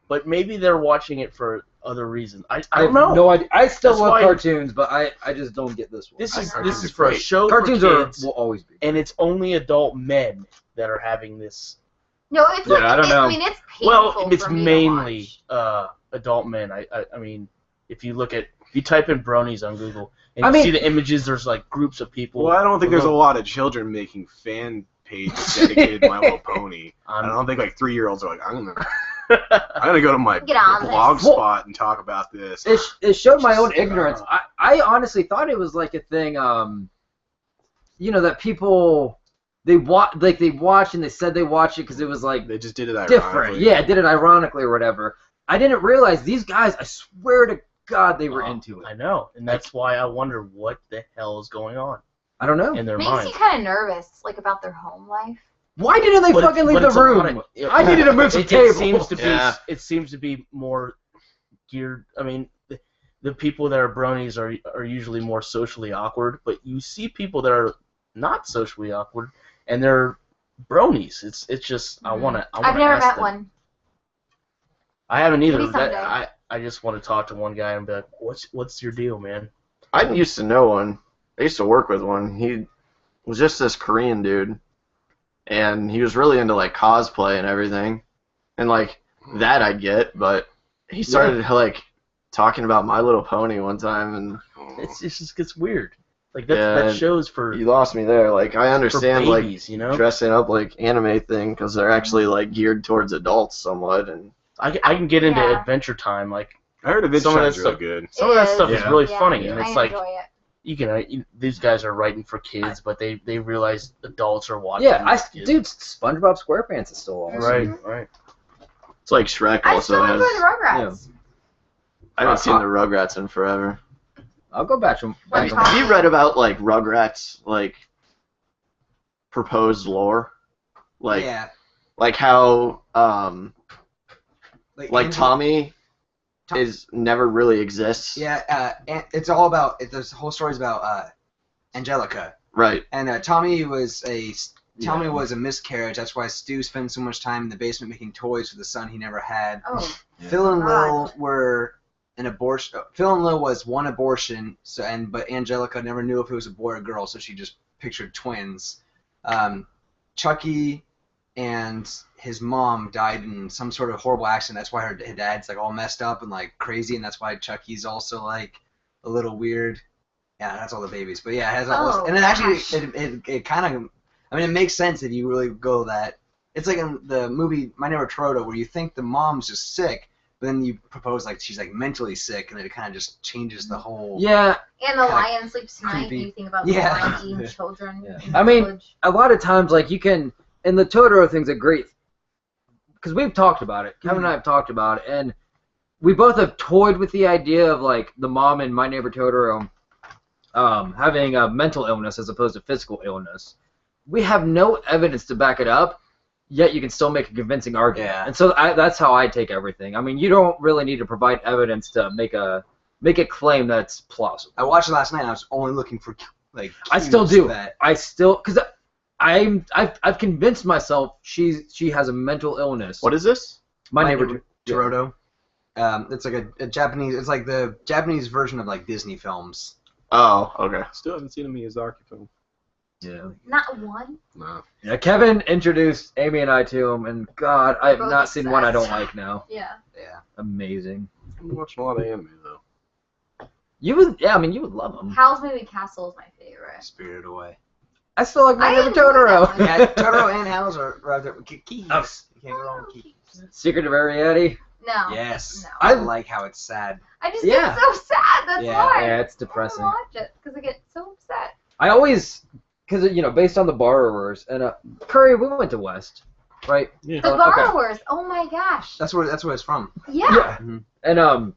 But maybe they're watching it for other reasons. I I don't have know. no idea. I still That's love why- cartoons, but I just don't get this one. This is Cartoons this is are for a great. show Cartoons for kids, will always be. and it's only adult men that are having this. No, it's Yeah, like, I don't know. I mean, it's painful Well, it's for me mainly to watch. adult men. I mean, if you type in bronies on Google and I you mean- see the images, there's like groups of people. Well, I don't think there's a lot of children making fan pages dedicated to My Little Pony. I don't think like 3-year-olds are like, I'm gonna go to my Get on blog this. spot and talk about this. It showed my own Just, ignorance. I honestly thought it was like a thing, that people they watch and they said they watched it because it was like They just did it different. ironically. Yeah, did it ironically or whatever. I didn't realize these guys. I swear to God, they were into it. I know, and that's why I wonder what the hell is going on I don't know. in their Makes minds. you kind of nervous, like about their home life. Why didn't they But fucking leave but the it's a lot room? of- I needed to move some It tables. seems to be. Yeah. It seems to be more geared. I mean, the people that are bronies are usually more socially awkward, but you see people that are not socially awkward, and they're bronies. It's just I want to. I've never met one. I haven't either. Maybe someday. I just want to talk to one guy and be like, what's your deal, man? I used to know one, I used to work with one. He was just this Korean dude, and he was really into like cosplay and everything, and like that I get, but he started like talking about My Little Pony one time, and It just gets weird. Like that show's for you lost me there. Like I understand babies, like you know? dressing up like anime thing because they're actually like geared towards adults somewhat, and I can get into Yeah. Adventure Time. Like I heard Adventure Some of Time's that really stuff- good. some of that It stuff is. is really Yeah, funny, and it's I like enjoy it. you can these guys are writing for kids, but they realize adults are watching. Yeah, these kids. dude, SpongeBob SquarePants is still awesome. Right. it's like Shrek I also still has. enjoy the Rugrats. I haven't seen the Rugrats in forever. I'll go back to Like, Have you read about like Rugrats like proposed lore, like yeah. like how like Angela- Tommy Tom- is never really exists. Yeah, and it's all about. This whole story's about Angelica, Right. and Tommy was a miscarriage. That's why Stu spends so much time in the basement making toys for the son he never had. Oh, Phil and Lil God. were an abortion. Phil and Lil was one abortion, but Angelica never knew if it was a boy or girl, so she just pictured twins. Chucky and his mom died in some sort of horrible accident. That's why her dad's like all messed up and like crazy, and that's why Chucky's also like a little weird. Yeah, that's all the babies. But yeah, it has all Oh, this, and it actually gosh. it kind of, I mean, it makes sense if you really go that. It's like in the movie My Neighbor Totoro, where you think the mom's just sick, but then you propose like she's like mentally sick, and then it kind of just changes the whole. Yeah, And the Kinda lion sleeps tonight. creepy. You think about Yeah. the lion eating children. Yeah. in I the mean, village. a lot of times, like, you can, and the Totoro thing's a great, because we've talked about it. Kevin and I have talked about it, and we both have toyed with the idea of, like, the mom in My Neighbor Totoro having a mental illness as opposed to physical illness. We have no evidence to back it up, yet you can still make a convincing argument. Yeah. And so that's how I take everything. I mean, you don't really need to provide evidence to make a claim that's plausible. I watched it last night. And I was only looking for like. I still cues do. That, I still, because I've convinced myself she has a mental illness. What is this? My neighbor? Totoro. It's like a Japanese. It's like the Japanese version of like Disney films. Oh, okay. Still haven't seen a Miyazaki film. Yeah. Not one. No. Yeah. Kevin introduced Amy and I to him, and God, I have Both not seen one I don't obsessed. like now. Yeah. Yeah. Amazing. I'm watching a lot of anime though. You would, yeah. I mean, you would love him. Howl's Moving Castle is my favorite. Spirited Away. I still like My I Neighbor enjoy Totoro. that one. Yeah, Totoro and Howl's are right there. Keys. Oh. You can't go wrong with keys. Secret of Ariadne. No. Yes. No. I like how it's sad. I just Yeah. get so sad. That's Yeah. why. Yeah, it's I don't depressing. wanna watch it because I get so upset. I always, because based on the borrowers and Curry, we went to West, right? The okay. Borrowers. Oh my gosh. That's where it's from. Yeah. And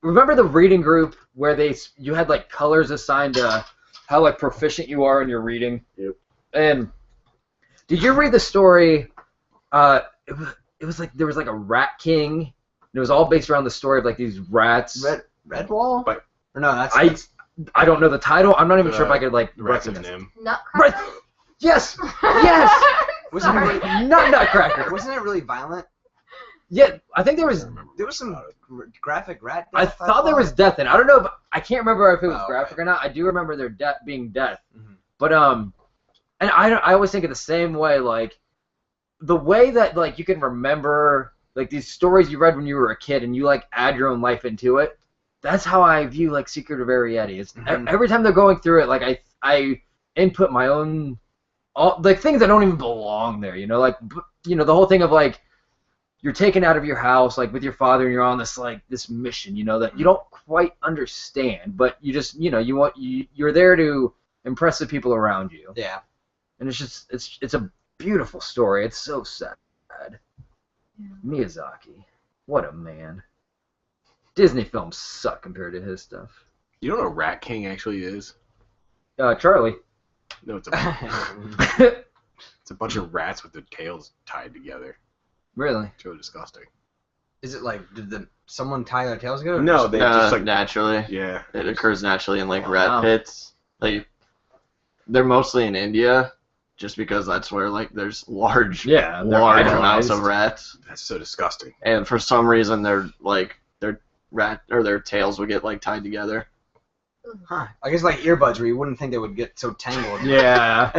remember the reading group where you had like colors assigned to how like proficient you are in your reading? Yep. And did you read the story? It was like there was like a rat king. And it was all based around the story of like these rats. Redwall? But- Or no, that's. I don't know the title. I'm not even sure if I could like Rats of recognize. Nim. Nutcracker. Yes, yes. Wasn't it Sorry, really, not Nutcracker. wasn't it really violent? Yeah, I think there was. There was some graphic rat. I death, thought there thought. was death in it. I don't know, but I can't remember if it was Oh, graphic okay. or not. I do remember there being death. Mhm. But and I always think of the same way, like the way that like you can remember like these stories you read when you were a kid and you like add your own life into it. That's how I view like Secret of Ariadne. It's Mhm. every time they're going through it, like I input my own like things that don't even belong there. Like the whole thing of like you're taken out of your house like with your father and you're on this mission, that you don't quite understand, but you just you're there to impress the people around you. Yeah. And it's just it's a beautiful story. It's so sad. Yeah. Miyazaki, what a man. Disney films suck compared to his stuff. You know what a Rat King actually is? Charlie. No, it's a bunch of rats with their tails tied together. Really? It's really disgusting. Is it like did someone tie their tails together? or No, just- they just like naturally. yeah. It occurs naturally in like Wow. rat pits. Like they're mostly in India, just because that's where like there's large Yeah. they're amounts idolized. of rats, That's so disgusting. and for some reason their tails would get like tied together. Huh. I guess like earbuds where you wouldn't think they would get so tangled. Yeah.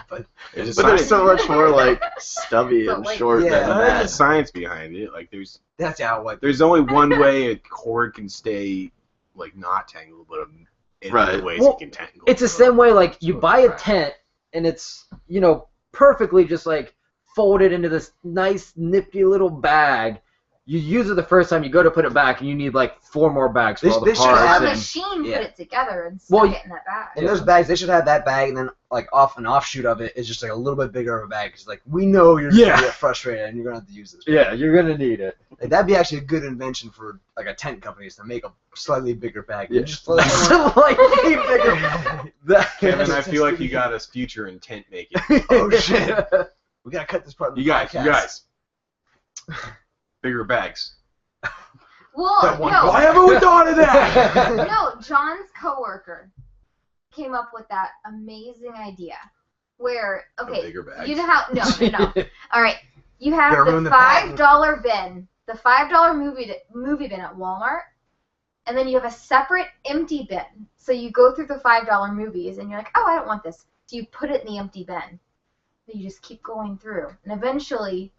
But There's But they're so much more like stubby So, and like- short Yeah. than There's that. science behind it. Like that's how like there's only one way a cord can stay like not tangled, but in Right. other ways Well, it can tangle. It's the same way, like, you buy a tent, and it's, perfectly just, like, folded into this nice, nifty little bag. You use it the first time, you go to put it back, and you need, like, 4 more bags for This- all the this should parts. have A and- machine yeah. put it together and Well, stuck it in that bag. in those bags, they should have that bag, and then like an offshoot of it is just like a little bit bigger of a bag. Cause like we know you're Yeah. gonna get frustrated and you're gonna have to use this. Yeah, you're going to need it. Like, that'd be actually a good invention for like a tent company is to make a slightly bigger bag. Yeah. Just throw that Slightly bigger. That- Kevin, I feel like you got a future in tent making. Oh, shit. We gotta cut this part. Of the You podcast. guys. Bigger bags. Well, That one- no. Why haven't we thought of that? No, John's coworker came up with that amazing idea where, okay, Bigger bags. you know how, no. All right, you have Gotta the ruin the patent. $5 bin, the $5 movie bin at Walmart, and then you have a separate empty bin. So you go through the $5 movies, and you're like, oh, I don't want this. So you put it in the empty bin. So you just keep going through, and eventually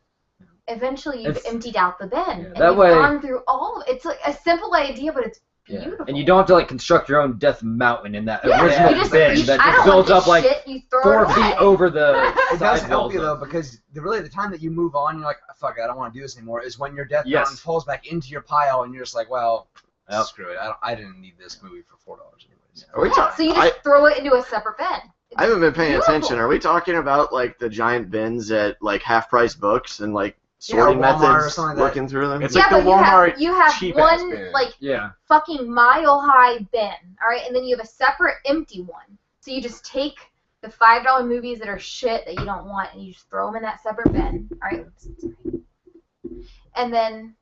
you've It's- emptied out the bin, Yeah, and that you've way- gone through all of it. It's like a simple idea, but it's Yeah. beautiful. And you don't have to, like, construct your own death mountain in that Yeah, original you just, bin you, that I just don't builds want up, this like, shit, you throw 4 it away. feet over the It does side help walls you of- though because the time that you move on, you're like, fuck it, I don't want to do this anymore. Is when your death Yes. mountain falls back into your pile, and you're just like, well, Yep. screw it. I didn't need this movie for $4 anyways. Are we Yeah, talking? so you just throw it into a separate bin. It's I haven't been paying beautiful. attention. Are we talking about like the giant bins at like half-price books and like sorting Walmart or methods, something like that. looking through them? It's Yeah, like the but Walmart you have cheap-ass one bin. like Yeah. fucking mile-high bin, all right, and then you have a separate empty one. So you just take the $5 movies that are shit that you don't want, and you just throw them in that separate bin. All right, oops, sorry. And then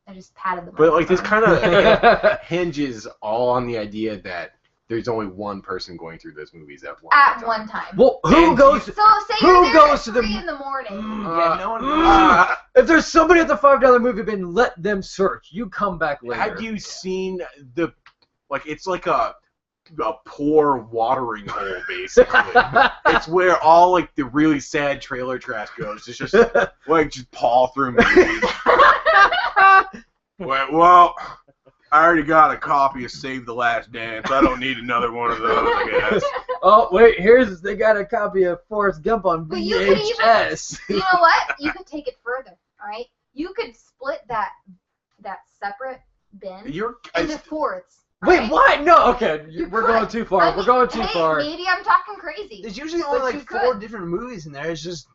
I just patted them. But like this kind of Yeah. hinges all on the idea that there's only one person going through those movies at one at time. one time. Well, who And goes? So say Who you're there goes at to the- 3 in the morning. Yeah, no one. If there's somebody at the $5 movie bin, let them search. You come back later. Have you seen the like? It's like a poor watering hole, basically. It's where all like the really sad trailer trash goes. It's just like just paw through movies. Well, I already got a copy of Save the Last Dance. I don't need another one of those, I guess. Oh wait, they got a copy of Forrest Gump on But you could even- VHS. You know what? You could take it further. All right, you could split that separate bin You're into fourths. all Wait, right? what? No, okay, You we're could. going too far. I mean, We're going too hey, far. Maybe I'm talking crazy. There's usually only But you like 4 could. different movies in there. It's just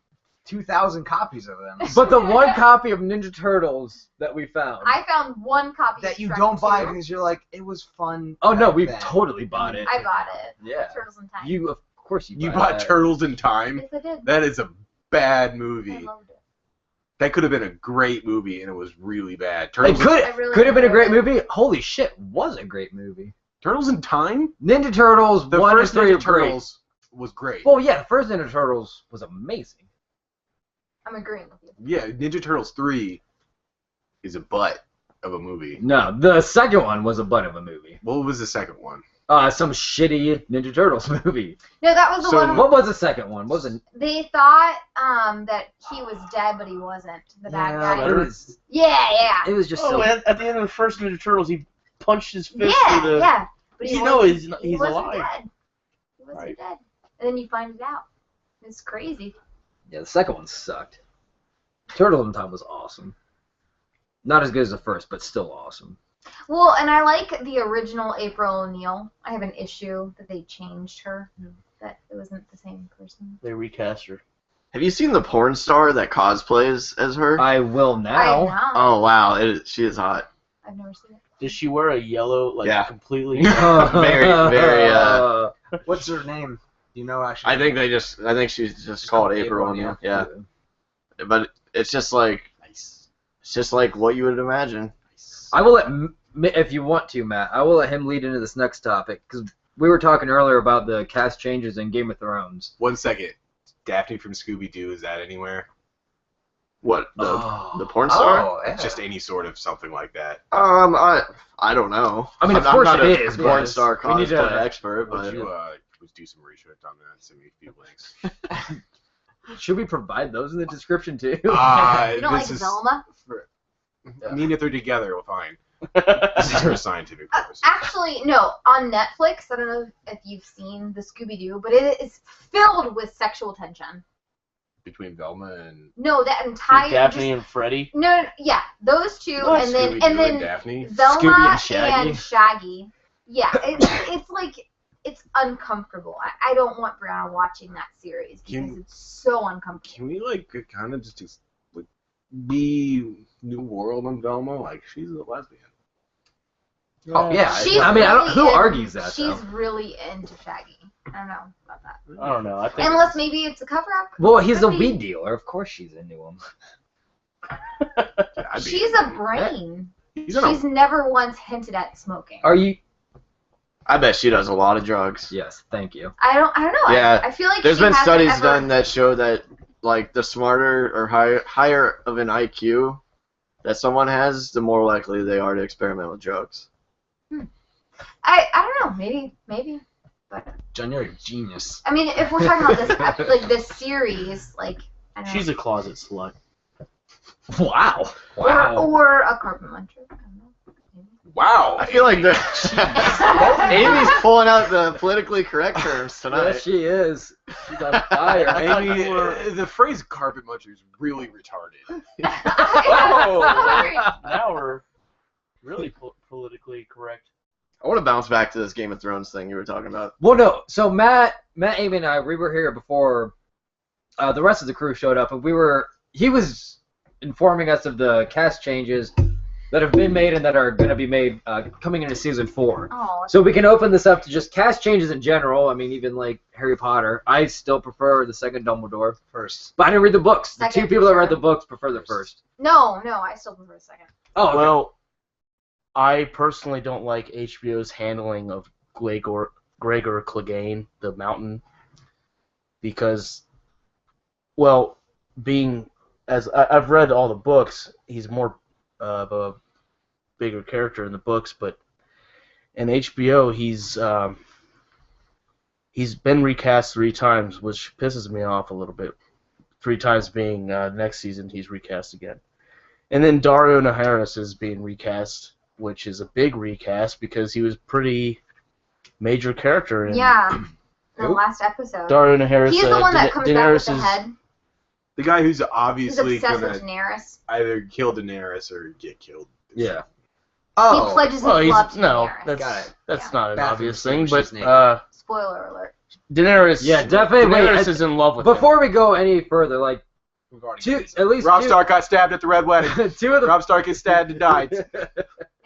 2,000 copies of them. But the one copy of Ninja Turtles that we found. I found one copy that of you Shrek don't buy 2. because you're like, it was fun. Oh no, back we then. totally bought it. I bought it. Yeah. Turtles in Time. You of course you. You bought bought that. Turtles in Time. Yes, I did. That is a bad I movie. loved it. That could have been a great movie, and it was really bad. It Turtles, I really could have been a great enjoyed movie. Holy shit, was a great movie. Turtles in Time. Ninja Turtles The 1 and first 3 Ninja are great. Turtles was great. Well, yeah, the first Ninja Turtles was amazing. I'm agreeing with you. Yeah, Ninja Turtles 3 is a butt of a movie. No, the second one was a butt of a movie. What was the second one? Some shitty Ninja Turtles movie. No, that was the So one. What was the second one? What was it? They thought that he was dead, but he wasn't. The bad guy. it was. Yeah. It was just Oh, so. at the end of the first Ninja Turtles, he punched his fist Yeah, through the. yeah. But You he know wasn't- he's he wasn't alive. Dead. He wasn't Right. dead. And then you find it out. It's crazy. Yeah, the second one sucked. Turtles in Time was awesome. Not as good as the first, but still awesome. Well, and I like the original April O'Neil. I have an issue that they changed her. That it wasn't the same person. They recast her. Have you seen the porn star that cosplays as her? I will I now. know. Oh wow, she is hot. I've never seen it. Does she wear a yellow, like Yeah. completely? Very, What's her name? Do you know actually? I think she's just called April O'Neil. Yeah, but it's just like what you would imagine. I will let, if you want to, Matt, I will let him lead into this next topic, because we were talking earlier about the cast changes in Game of Thrones. 1 second. Daphne from Scooby-Doo, is that anywhere? What, the porn star? Oh, yeah. Just any sort of something like that. I don't know. I mean, I'm of course not it a is, porn but star we need cosplay to- expert, Would but you would do some research on that and send me a few links? Should we provide those in the description too? You don't like This is Velma? I mean, if they're together, we're fine. This is her scientific purpose. Actually, no. On Netflix, I don't know if you've seen the Scooby-Doo, but it is filled with sexual tension. Between Velma and No, that entire Daphne just- and Freddie. No, yeah, those two, What? and then Scooby-Doo Daphne. Velma Scooby and Shaggy. and Shaggy. Yeah, it's like it's uncomfortable. I don't want Brianna watching that series because it's so uncomfortable. Can we like kind of just like be New World on Velma? Like she's a lesbian. Oh, yeah. She's I mean, really who argues that, She's though? really into Shaggy. I don't know about that. I don't know. I think Unless maybe it's a cover-up. Well, he's a Could be. weed dealer. Of course she's into him. Yeah, I'd be She's a brain. He's She's never once hinted at smoking. Are you? I bet she does a lot of drugs. Yes, thank you. I don't know. Yeah, I feel like There's she been hasn't studies ever- done that show that like the smarter or higher of an IQ that someone has, the more likely they are to experiment with drugs. I don't know. Maybe. But John, you're a genius. I mean, if we're talking about this like this series, like I don't she's know. a closet slut. Wow. Or a carpet muncher. I don't know. Maybe. wow. I feel like Amy's pulling out the politically correct terms tonight. Yes, she is. She's on fire. Amy, the phrase "carpet muncher" is really retarded. Oh, now we're really politically correct. I want to bounce back to this Game of Thrones thing you were talking about. Well, no. So Matt, Amy, and I, we were here before the rest of the crew showed up, and he was informing us of the cast changes that have been made and that are going to be made coming into season 4. Oh, So we can open this up to just cast changes in general. I mean, even like Harry Potter. I still prefer the second Dumbledore First. but I didn't read the books. The Second, two people that sure. read the books prefer the first. no, I still prefer a second. Oh, okay. Well, I personally don't like HBO's handling of Gregor Clegane, the Mountain, because, well, being as I've read all the books, he's more of a bigger character in the books, but in HBO he's been recast 3 times, which pisses me off a little bit. 3 times being next season he's recast again, and then Dario Naharis is being recast, which is a big recast because he was pretty major character in Yeah. In the Who? last episode. Dario Naharis. He's the one that comes back with the Daenerys' head. The guy who's He's obviously obsessed gonna with Daenerys. either kill Daenerys or get killed. Yeah. He pledges his Well, love to no, Daenerys. that's Yeah. not an Bathroom obvious thing, distinguishes but naked. Spoiler alert. Daenerys. Yeah, definitely. Daenerys is in love with him. Before we go any further, like We've already two, done at least Rob two, Stark got stabbed at the Red Wedding. two of the Rob Stark gets stabbed and died.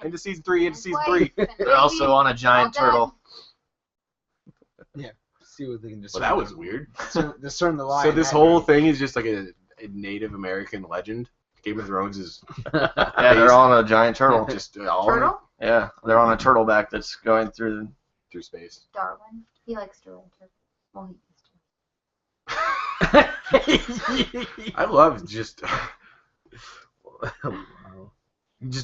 Into season 3, into His season wife 3. and They're also baby, on a giant all dead. turtle. See what they can discern. Well, that was weird. Discern the line. So this whole thing is just like a Native American legend. Game of Thrones is Yeah, they're on a giant turtle. just all Turtle? Yeah, they're on a turtleback that's going through. through space. Darwin. He likes to run turtle. Well, he I love just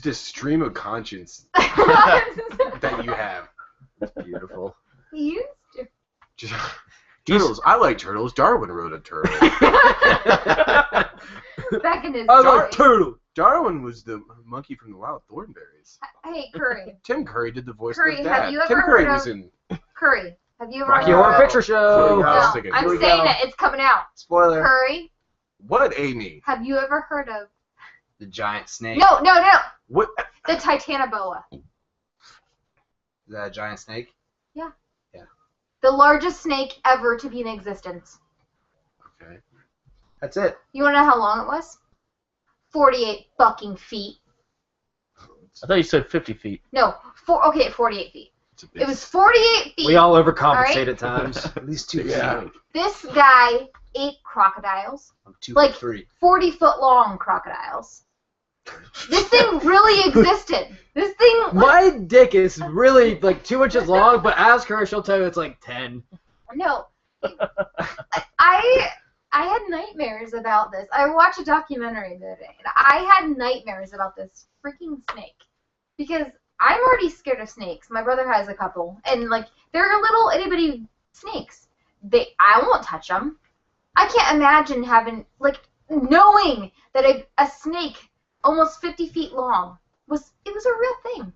a stream of conscience used to. that you have. beautiful. He used to. Just, turtles. I like turtles. Darwin wrote a turtle. Back in his I day. like turtle. Darwin was the monkey from the Wild Thornberries. Hey, Curry. Tim Curry did the voice Curry, of have Dad. you ever Tim Curry heard was of- in Curry. Have you ever Rocky Horror heard of... Picture Show. I was No, thinking- I'm Here we saying go. it. It's coming out. Spoiler. Curry, what, Amy? have you ever heard of... The giant snake. No. What? The Titanoboa. Is that a giant snake? The largest snake ever to be in existence. Okay. That's it. You want to know how long it was? 48 fucking feet. I thought you said 50 feet. No, 48 feet. It's a big It was 48 feet. We all overcompensate Alright. at times. At least 2 Yeah. feet. This guy ate crocodiles. I'm 2 Like- foot 3. 40-foot long crocodiles. This thing really existed. This thing... My dick is really like 2 inches long, but ask her, she'll tell you it's like 10. No. I I had nightmares about this. I watched a documentary the other day, and I had nightmares about this freaking snake. Because I'm already scared of snakes. My brother has a couple, and like they're little itty bitty snakes. I won't touch them. I can't imagine knowing that a snake almost 50 feet long was a real thing.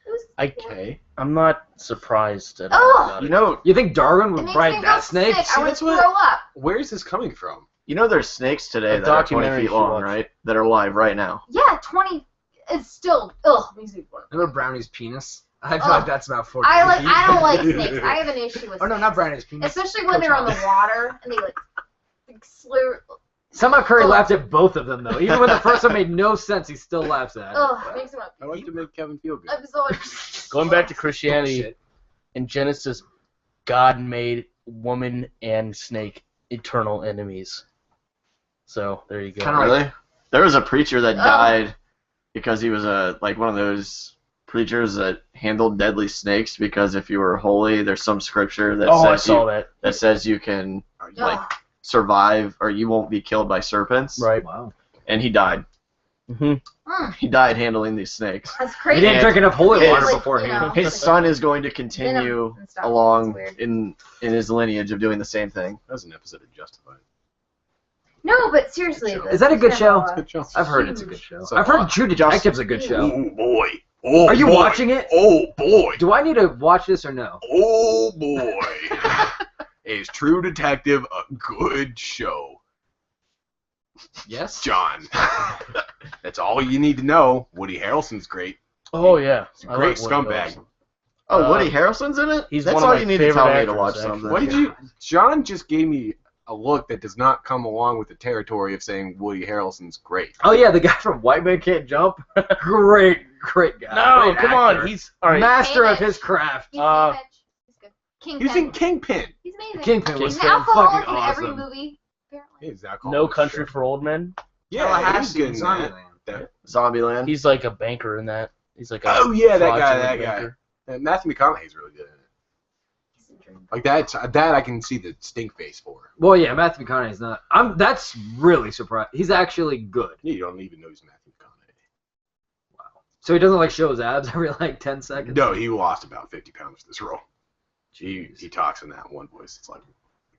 It was. Okay. I'm not surprised at all Ugh. about You it. know, You think Darwin It would makes ride me that feel snake? sick. See, I want that's to what- throw up. Where is this coming from? there's snakes today A that are 20 documentary feet you long, watch. right? That are alive right now. Yeah, 20. It's still. Ugh. Makes me want to. Remember Brownie's penis? I feel Oh. like that's about 40 I feet. don't like snakes. I have an issue with. Oh no, snakes. not Brownie's penis. Especially when they're on the water and they like slur. Somehow Curry Ugh. laughed at both of them though. Even when the first one made no sense, he still laughs at it. Ugh, makes me want. I like to make Kevin feel good. I'm so. Going back to Christianity, Bullshit. in Genesis, God made woman and snake eternal enemies. So there you go. Kinda like- Really? There was a preacher that Oh. died because he was one of those preachers that handled deadly snakes, because if you were holy, there's some scripture that I says saw that. you can like Ugh. survive or you won't be killed by serpents. Right. Wow. And he died. hmm He died handling these snakes. That's He crazy. didn't And drink enough holy his- water like, beforehand. His son is going to continue Venom and stuff. along It's weird. in his lineage of doing the same thing. That was an episode of Justified. No, but seriously. Good show. the Is that a good show? Cinderella- Good show. I've heard it's a good show. So I've heard True Detective's a good show. Oh boy. Oh, Are you boy. watching it? Oh boy. Do I need to watch this or no? Oh boy. Is True Detective a good show? Yes. John. That's all you need to know. Woody Harrelson's great. Oh yeah, He's a I great like Woody scumbag. Harrelson. Oh, Woody Harrelson's in it? he's That's one of all my you need to favorite tell me to actors, watch actually. something. What did you? John just gave me a look that does not come along with the territory of saying Woody Harrelson's great. Oh yeah, the guy from White Man Can't Jump. great guy. No, Great come actor. on, he's all right. master of Hey, his craft. He's Uh, amazing. He's good. Kingpin. He's in Kingpin. He's amazing. Kingpin He's was an fucking alcoholic in awesome. every movie. Apparently. He's alcohol. No Country for Old Men. Yeah, he's Tallahassee good and in that. Zombieland. Zombieland? He's like a banker in that. He's like a Oh yeah, that guy. fraudulent That guy. banker. And Matthew McConaughey's really good in it. He's a dream. Like that I can see the stink face for. Well, yeah, Matthew McConaughey's not. That's really surprised. He's actually good. You don't even know he's Matthew McConaughey. So he doesn't like show his abs every like 10 seconds. No, he lost about 50 pounds for this role. He talks in that one voice. It's like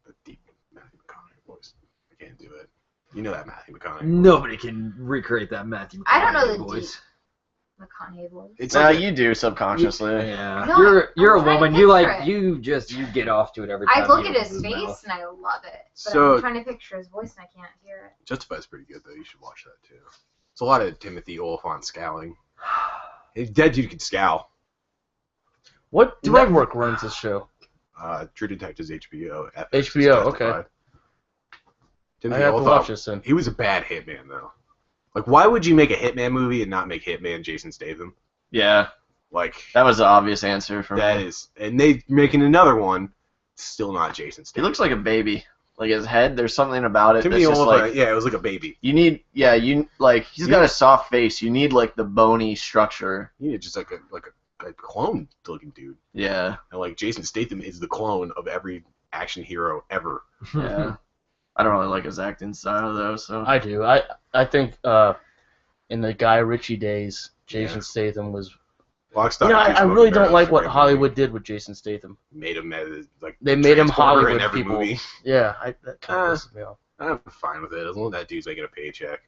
a deep Matthew McConaughey voice. I can't do it. You know that Matthew McConaughey. Nobody can recreate that Matthew McConaughey I don't know the voice. McConaughey voice. It's Nah, like you do subconsciously. Yeah, No, you're I'm a trying to woman. You picture like it. you get off to it every time. I look he at his opens face mouth. and I love it. But So- I'm trying to picture his voice and I can't hear it. Justified's pretty good though. You should watch that too. It's a lot of Timothy Olyphant scowling. A dead dude can scowl. What Do network runs this show? True Detective's HBO. FX is HBO, Justified. okay. I Timothy have to Olyphant, watch this then. he was a bad hitman though. Like, why would you make a hitman movie and not make Hitman Jason Statham? Yeah, Like, that was the obvious answer for that me. is, and they making another one, still not Jason He Statham. looks like a baby. Like his head, there's something about it Timothy that's just Olyphant, like yeah, it was like a baby. you need. Yeah, he's got a soft face. You need like the bony structure. He is just like a clone looking dude. Yeah, And like Jason Statham is the clone of every action hero ever. yeah. I don't really like his acting style though. So I do. I think in the Guy Ritchie days, Jason Statham was. Lock, Stock, You know, and Two I Smoking really don't Barrels like is a what great Hollywood movie. did with Jason Statham. Made him as like They made him transporter Hollywood in every people. movie. Yeah, that kind of pisses me off. I'm fine with it as long as that dude's making a paycheck.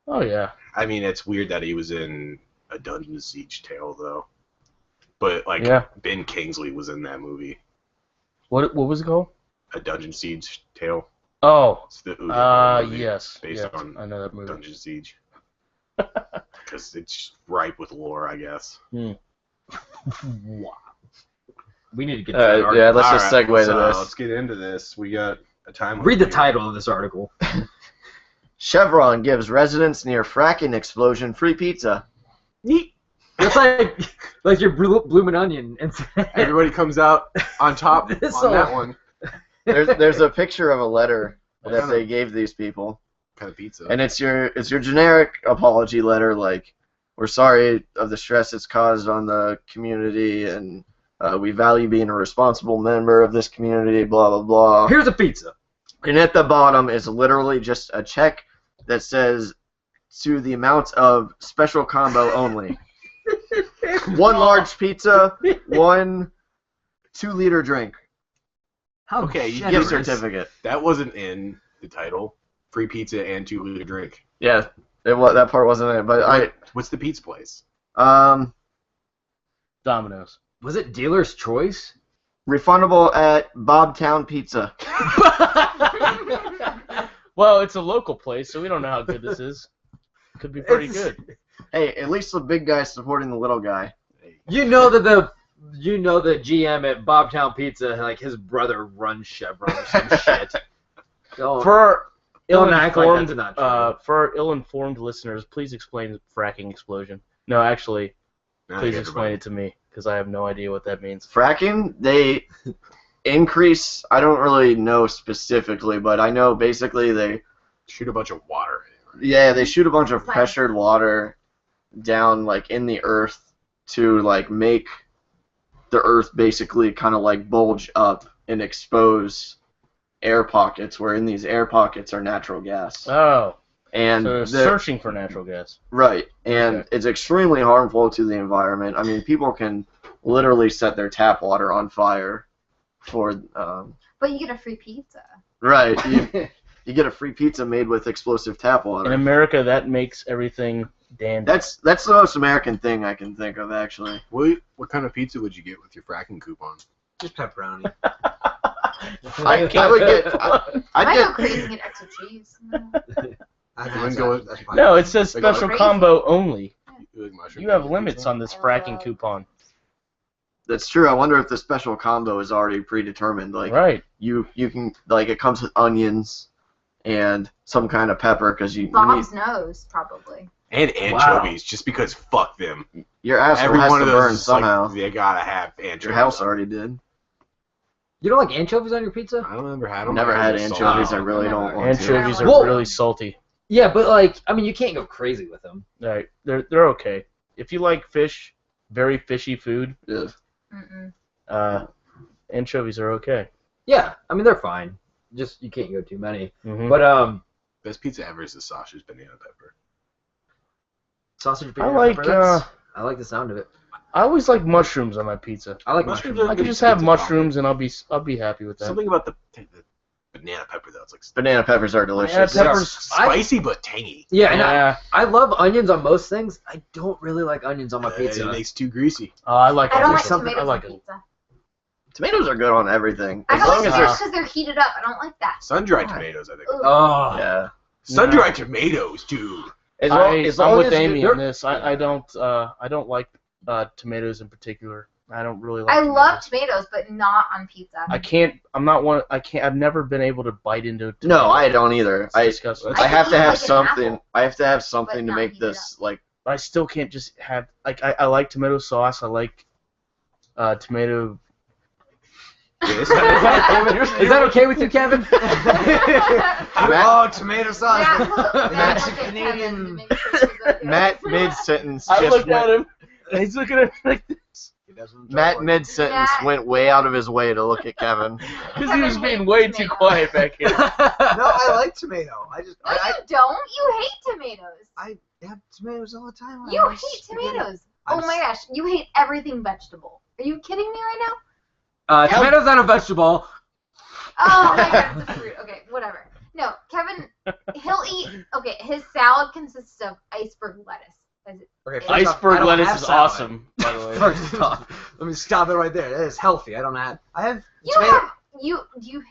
Oh yeah. I mean, it's weird that he was in a Dungeon Siege tale though. But like Yeah. Ben Kingsley was in that movie, What was it called? a Dungeon Siege tale. Oh. It's the Uwe Boll movie Yes. based yes, on I know that movie. Dungeon Siege. Because it's ripe with lore, I guess. Wow. We need to get to that article. yeah, let's just Alright, segue so to this. Let's get into this. We got a time. Read the limit here. title of this article. Chevron gives residents near fracking explosion free pizza. Neat. It's like your bloomin' onion. Everybody comes out on top on This that all- one. There's a picture of a letter What that kind they of- gave these people, kind of pizza. and it's your generic apology letter, like we're sorry of the stress it's caused on the community, and we value being a responsible member of this community. Blah blah blah. Here's a pizza. And at the bottom is literally just a check that says to the amount of special combo only. 1 large pizza, 1 2-liter drink. How Okay, you Gift generous. certificate. That wasn't in the title. Free pizza and 2-liter drink. Yeah, that part wasn't in it, but What's the pizza place? Domino's. Was it dealer's choice? refundable at Bobtown Pizza. Well, it's a local place, so we don't know how good this is. Could be pretty good. Hey, at least the big guy's supporting the little guy. You know that the GM at Bobtown Pizza, like his brother runs Chevron or some shit. Don't For act like ill-informed, that's not true. for our ill-informed listeners, please explain fracking explosion. No, actually, please explain it to me, because I have no idea what that means. Fracking, they increase, I don't really know specifically, but I know basically they Shoot a bunch of water. they shoot a bunch of pressured water down like in the earth to like make the earth basically kind of like bulge up and expose air pockets, where in these air pockets are natural gas. Oh, And so they're searching for natural gas. right, and Okay. it's extremely harmful to the environment. I mean, people can literally set their tap water on fire for But you get a free pizza. right. You get a free pizza made with explosive tap water. In America, that makes everything dandy. That's the most American thing I can think of, actually. What kind of pizza would you get with your fracking coupon? Just pepperoni. I would get. I'd I go get. crazy and get extra cheese. I You wouldn't go with- that's fine. No, it says Like special crazy. combo only. You like mushroom You have pizza? limits on this fracking coupon. That's true. I wonder if the special combo is already predetermined. Like Right. you can like it comes with onions and some kind of pepper because you need Bob's nose, probably. And anchovies, just because fuck them. your asshole Every has one to of those burn is somehow. like, they gotta have anchovies. Your house on it. already did. You don't like anchovies on your pizza? I don't ever had them. Never had Salty. anchovies. I really don't Never. want to. Anchovies are Well- really salty. Yeah, but like, I mean, you can't go crazy with them. Right. They're okay. If you like fish, very fishy food, Ugh. Mm-mm. anchovies are okay. Yeah, I mean they're fine. Just you can't go too many. Mhm. But Best pizza ever is the sausage banana pepper. sausage. I banana like pepper, that's- I like the sound of it. I always like mushrooms on my pizza. I like Mushrooms mushrooms. are I could good just have pizza mushrooms and I'll be happy with that. Something about the banana pepper though. It's like Banana peppers are delicious. Banana peppers- spicy but tangy. Yeah, and Yeah. I love onions on most things. I don't really like onions on my It pizza. makes too greasy. I like I don't like onions. tomatoes I like on it. pizza. Tomatoes are good on everything. I As don't long like as tomatoes they're because they're heated up. I don't like that. Sun-dried Why? tomatoes, I think. Ugh. Oh, yeah. Sun-dried tomatoes, dude. As I'm long with as Amy they're- on this. I don't like tomatoes in particular. I don't really like. I love tomatoes. tomatoes, but not on pizza. I can't. I'm not one. I can't. I've never been able to bite into. a No, tomato. I don't either. It's I disgusting. I have to I have can eat like an something. apple, I have to have something to not make heat it this like. I still can't just have like I like tomato sauce. I like tomato. This? Is that okay with you, Kevin? Oh, tomato sauce. That's That's Canadian. Matt mid sentence I just looked went. at him. And he's looking at me like this Matt mid sentence Matt- went way out of his way to look at Kevin. because he was being way too quiet back here. No, I like tomato. I just No, you don't. You hate tomatoes. I have tomatoes all the time. You hate tomatoes. Oh my gosh, you hate everything vegetable. Are you kidding me right now? Tomatoes on a vegetable. Oh my god, the fruit. Okay, whatever. No, Kevin, he'll eat. Okay, his salad consists of iceberg lettuce. Okay, first off, Iceberg I don't lettuce have is salad. awesome, by the way. First off, let me stop it right there. That is healthy. I don't have. I have You tomato. have you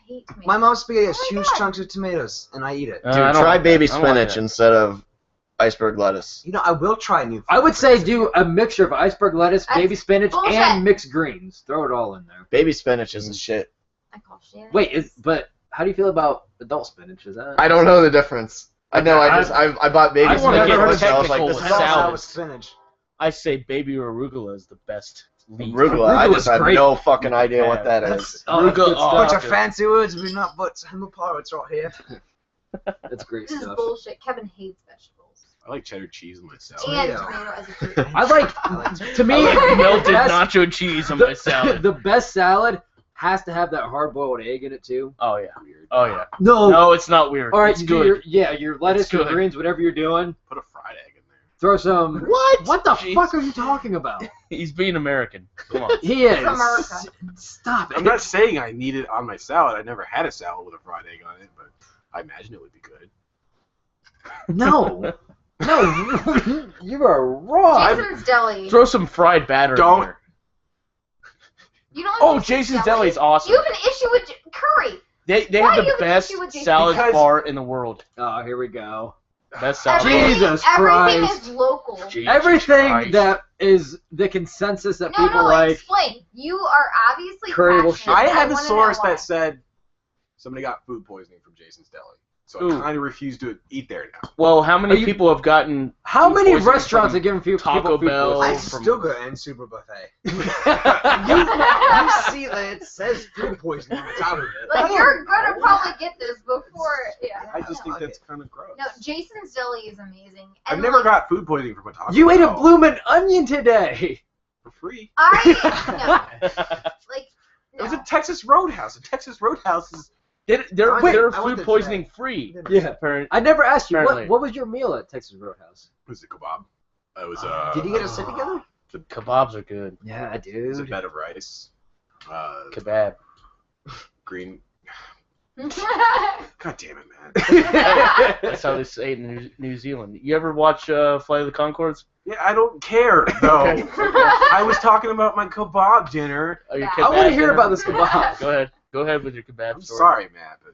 hate tomatoes. My mom's spaghetti has Oh my huge God. chunks of tomatoes, and I eat it. Dude, I don't try like baby that. I don't like spinach that. instead of iceberg lettuce. You know, I will try new. I would say do a mixture of iceberg lettuce, That's baby spinach, bullshit. and mixed greens. Throw it all in there. Baby spinach isn't shit. I call shit. Wait, but how do you feel about adult spinach? Is that? I don't know the difference. I know. I bought baby I wanna spinach get once. And I was technical like, with this is Adult all salad. with spinach. I say baby arugula is the best. leaf. arugula. I Arugula's just have great. no fucking idea what that is. That's Oh, that's good Arugula- stuff. bunch of dude. fancy words. We're not but I'm a pirates right here. That's great This is stuff. bullshit. Kevin hates vegetables. I like cheddar cheese in my salad. And Tomato. tomato as a fruit. I like, to me, I like melted best- nacho cheese on my salad. the best salad has to have that hard-boiled egg in it too. Oh yeah. Weird. Oh yeah. No. No, it's not weird. All right, it's you do good. your lettuce, your good. greens, whatever you're doing. Put a fried egg in there. Throw some. What? What the Jeez. fuck are you talking about? He's being American. Come on. He is. It's America. Stop it. I'm not saying I need it on my salad. I never had a salad with a fried egg on it, but I imagine it would be good. No. No, you are wrong. Jason's Deli. Throw some fried batter Don't. in there. You don't. Oh, like Jason's Deli is awesome. You have an issue with curry. They Why have do the you have an best issue with Jason's? salad Because- bar in the world. Oh, here we go. Best salad Everything, bar. Jesus everything Christ. is local. Jesus Everything Christ. that is the consensus that No, people no, like. explain. You are obviously Curry will passionate. I had a wanna know source why. that said somebody got food poisoning from Jason's Deli, so Ooh. I kind of refuse to eat there now. Well, how Are many you- people have gotten How food many poisoning restaurants from are giving people Taco food Bell? poisoning? I from- still go to End Super Buffet. You you see that it says food poisoning on the top of it. Like, you're gonna probably get this before. Yeah. I just think okay. that's kind of gross. No, Jason's Deli is amazing. I've And, never like, got food poisoning from a Taco You ate a Bell bloomin' onion today. for free. I like. It was No. a Texas Roadhouse. A Texas Roadhouse is they're Wait, they're I went food there poisoning free. Yeah. Apparently. I never asked you Apparently. what was your meal at Texas Roadhouse. was a kebab. It was Did you get to sit together? Kebabs are good. Yeah, It was a dude. bed of rice, Kebab. green. God damn it, man. That's how they say it in New Zealand. You ever watch Flight of the Conchords? Yeah, I don't care though. Okay. I was talking about my kebab dinner. Oh, your I I kebab want to hear dinner? about this kebab. Go ahead. Go ahead with your kebab I'm story. sorry, Matt, but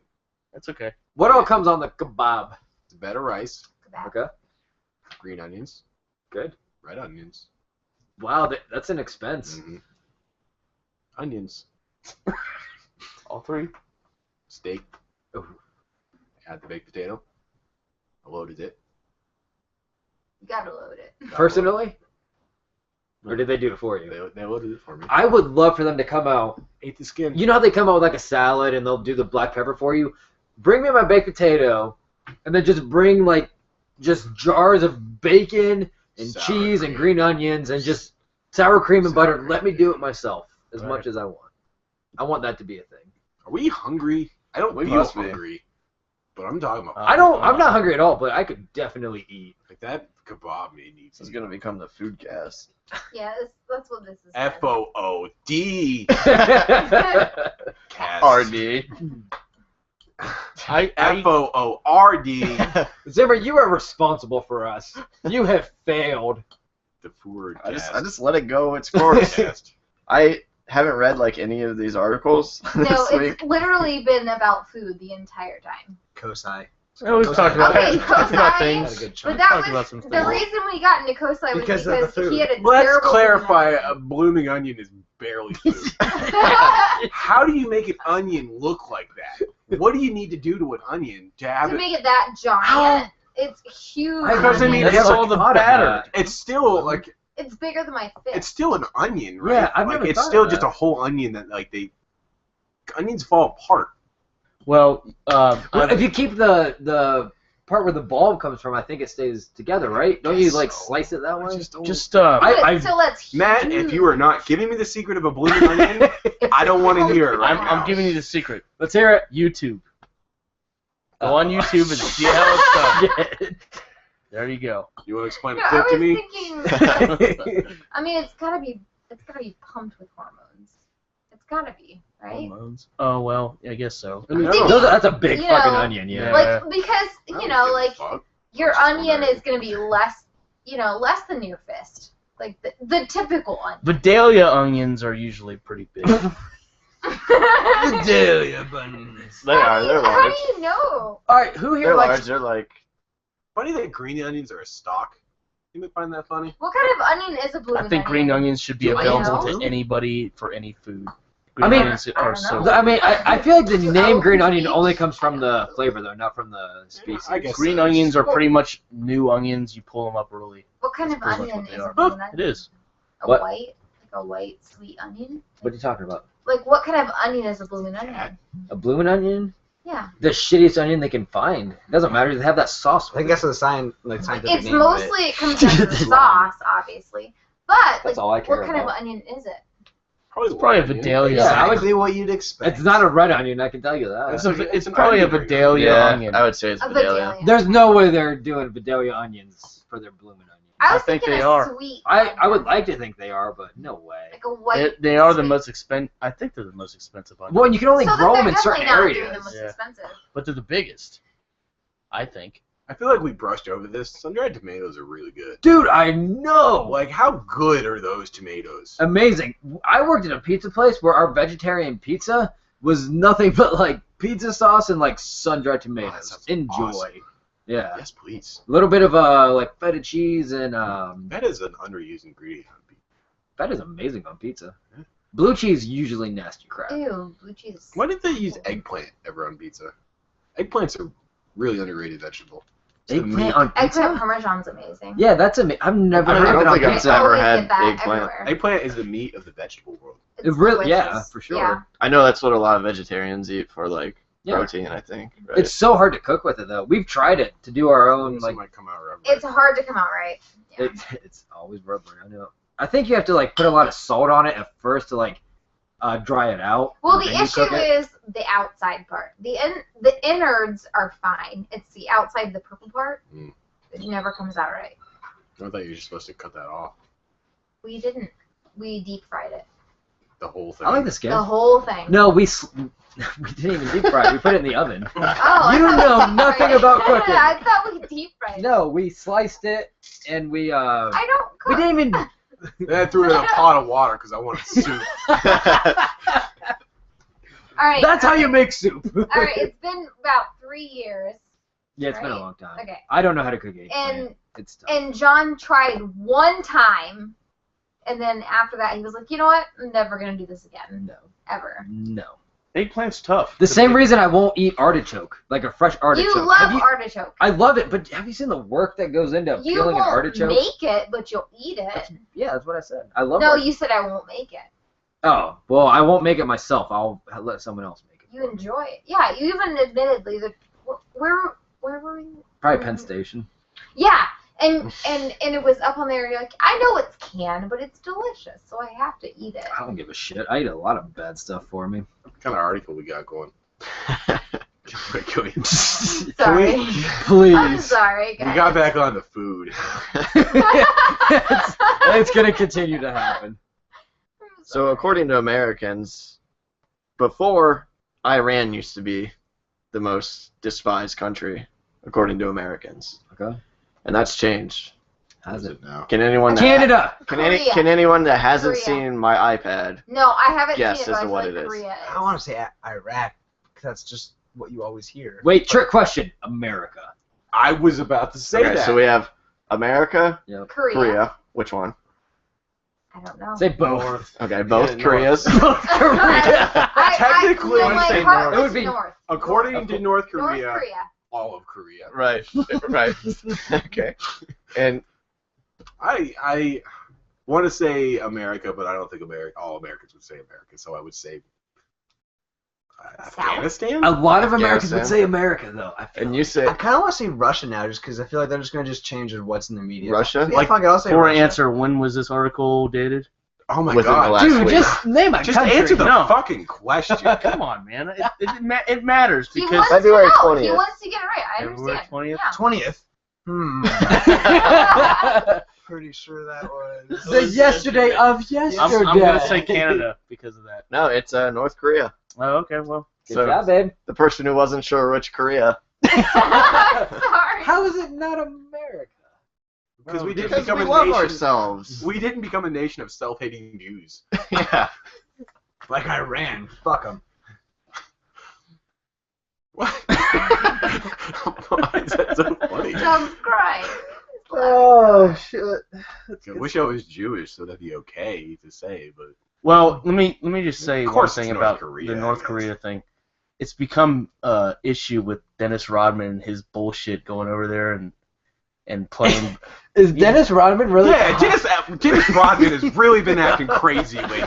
That's okay. What all comes on the kebab? it's a bed of rice, Okay, green onions, good. red onions, Wow, that's an expense. hmm onions, All three? steak. Ooh. Add the baked potato. I loaded it. You gotta load it. Personally, or did they do it for you? They loaded it for me. I would love for them to come out. ate the skin. You know how they come out with like a salad and they'll do the black pepper for you? Bring me my baked potato, and then just bring like just jars of bacon and Sour cheese and cream. green onions and just sour cream and Sour butter. cream, Let me do it myself as Right. much as I want. I want that to be a thing. Are we hungry? I don't We feel must be. hungry, but I'm talking about I'm not hungry at all, but I could definitely eat. like that kebab made me. This is gonna become the food cast. Yeah, that's what this is. FOOD. RD. I FOORD. Zimmer, you are responsible for us. You have failed. The food I just let it go its course. cast. I haven't read like any of these articles No, this week. it's literally been about food the entire time. Kosai. Oh, we've talked about, Okay, talked about Kosai. things. Had a good But chunk. that Talking about was some the things. reason we got into Kosai was Because of the because food. he had a Let's terrible clarify: food a blooming onion is barely food. night. How do you make an onion look like that? What do you need to do to an onion to have To it? make it that giant, it's huge. Because, I mean, I've it's never all the thought of batter. that. It's still like it's bigger than my fist. it's still an onion, right? Yeah, I've like never it's thought still of just that. a whole onion that like onions fall apart. Well, Well, if you keep the part where the bulb comes from, I think it stays together, right? Don't you Guess like so. slice it that I way? just don't- just But I- still, that's Matt, huge. if you are not giving me the secret of a blooming onion, I don't want to hear it right now. I'm giving you the secret. Let's hear it. YouTube. Go on YouTube and see how it's done. There you go. You want to explain No, a I clip was to me? thinking. I mean, it's gotta be pumped with hormones. It's gotta be, right? Hormones. Oh well, I guess so. I I'm mean, thinking- That's a big You fucking know, onion, yeah. Like because I don't you know, give a like fuck. your Just onion wondering. is gonna be less, less than your fist, like the typical onion. Vidalia onions are usually pretty big. Vidalia bunions. They are. They're How large. do you know? All right, who here They're likes? large. They're like. Funny that green onions are a stock. You would find that funny? What kind of onion is a blue I think green onions should be Do I available know? to anybody for any food. I Green mean, onions I are don't so. know. I mean, I feel like the name Oh, green onion peach. only comes from the flavor, though, not from the species. I guess Green so. onions are pretty much new onions. You pull them up early. What kind of That's pretty much onion what they is are. a blue It onion? is. A What? white, like a white sweet onion. What are you talking about? Like what kind of onion is a blooming onion? A bloomin' onion? Yeah. The shittiest onion they can find. Doesn't matter. They have that sauce. I think that's the scientific It's name of mostly it comes down to the sauce, obviously. But That's like, all I care what kind about. of onion is it? Probably, It's probably a onion. Vidalia. Yeah, I would- Exactly what you'd expect. It's not a red onion, I can tell you that. It's an probably a onion ring. Vidalia onion. I would say it's A Vidalia. Vidalia. There's no way they're doing Vidalia onions for their blooming onions. I was I think thinking they a are. sweet. I would onion. like to think they are, but no way. Like a white. They are the sweet. most expensive. I think they're the most expensive onion. Well, and you can only So then grow they're them in certain definitely not doing the areas. most Yeah. expensive. But they're the biggest. I think. I feel like we brushed over this. Sun-dried tomatoes are really good. Dude, I know. Like, how good are those tomatoes? Amazing. I worked at a pizza place where our vegetarian pizza was nothing but like pizza sauce and like sun-dried tomatoes. sounds Enjoy. awesome. Yeah. Yes, please. A little bit of like feta cheese and That is an underused ingredient on pizza. feta's amazing on pizza. Yeah. Blue cheese usually nasty crap. Ew, blue cheese. Why did they use eggplant ever on pizza? Eggplant's a really underrated vegetable. It's the Eggplant meat- on pizza? Eggplant parmesan's amazing. Yeah, that's amazing. I've never I heard of don't it on think I've pizza. ever Always had get that eggplant. everywhere. Eggplant is the meat of the vegetable world. It's It really, yeah, delicious. for sure. Yeah. I know that's what a lot of vegetarians eat for like Yeah. protein. I think. Right? It's so hard to cook with it though. We've tried it to do our own This like might come out rubber. It's hard to come out right. Yeah. it's always rubbery. I know. I think you have to like put a lot of salt on it at first to like dry it out. Well, and the then you issue cook it. is the outside part. The innards are fine. It's the outside, the purple part. Mm. It never comes out right. I thought you were just supposed to cut that off. We didn't. We deep fried it. The whole thing. I like the skin. The whole thing. No, we didn't even deep fry it. We put it in the oven. Oh, I You thought we know deep nothing fried it. about cooking. I thought we deep fried it. No, we sliced it and we I don't we cook. didn't even. Then I threw it in a pot of water because I wanted soup. All right. That's how you make soup. All right. It's been about 3 years. Yeah, it's been a Right. long time. Okay. I don't know how to cook eggplant. And It's tough. and John tried one time, and then after that he was like, you know what? I'm never gonna do this again. No, Ever. no. Eggplant's tough. The same reason I won't eat artichoke, like a fresh artichoke. You love Have you- artichoke. I love it, but have you seen the work that goes into You peeling an won't artichoke? make it, but you'll eat it. Yeah, that's what I said. I love No, it. you said I won't make it. Oh, well, I won't make it myself. I'll let someone else make it. You enjoy it. Yeah, you even admittedly that where were you? Probably Penn Station. Yeah, and it was up on there. You're like, I know it's canned, but it's delicious, so I have to eat it. I don't give a shit. I eat a lot of bad stuff for me. What kind of article we got going? Can we Sorry. I'm Please. sorry, guys. got back on the food. It's going to continue to happen. I'm So sorry. according to Americans, before Iran used to be the most despised country, according to Americans, Okay. and that's changed. How's it? now? Can anyone that, Canada! Korea. anyone that hasn't Korea. seen my iPad No, I haven't Guess seen it, as but to I what feel like it is. Korea I don't want to say Iraq, because that's just what you always hear. Wait, trick question. America. I was about to say Okay, that. so we have America, Korea. Korea. Which one? I don't know. Say both. North. Okay, both Yeah, Koreas. Both Korea. Technically, no, my say heart North. was It would be- north. According to North Korea, North Korea. all of Korea. Right, right. Okay. And I want to say America, but I don't think all Americans would say America, so I would say Afghanistan? A lot of Americans would Afghanistan. say America, though. I feel and you say I kind of want to say Russia now, just because I feel like they're just going to just change what's in the media. Russia? Yeah, Like, fuck it, I'll say For Russia. answer, when was this article dated? Oh my within the god. last Dude, week. just name a Just country. answer the No. fucking question. Come on, man. It matters He because wants February to know. He 20th. wants to get it right. I February understand. 20th? 20th. Pretty sure that was. The yesterday of yesterday. I'm gonna say Canada because of that. No, it's North Korea. Oh, okay, well. Good So- job, babe. The person who wasn't sure which Korea. Sorry. How is it not America? Because we didn't Because become we a love nation. ourselves. We didn't become a nation of self-hating Jews. Yeah. Like Iran. Fuck them. What? Why is that so funny? John's crying. Oh shit. I wish I was Jewish, so that'd be okay to say, but Well, let me just say Of one course thing it's about North Korea, the I North guess. Korea thing. It's become an issue with Dennis Rodman and his bullshit going over there and playing. Is Dennis Rodman really? yeah, Dennis Rodman has really been acting crazy lately.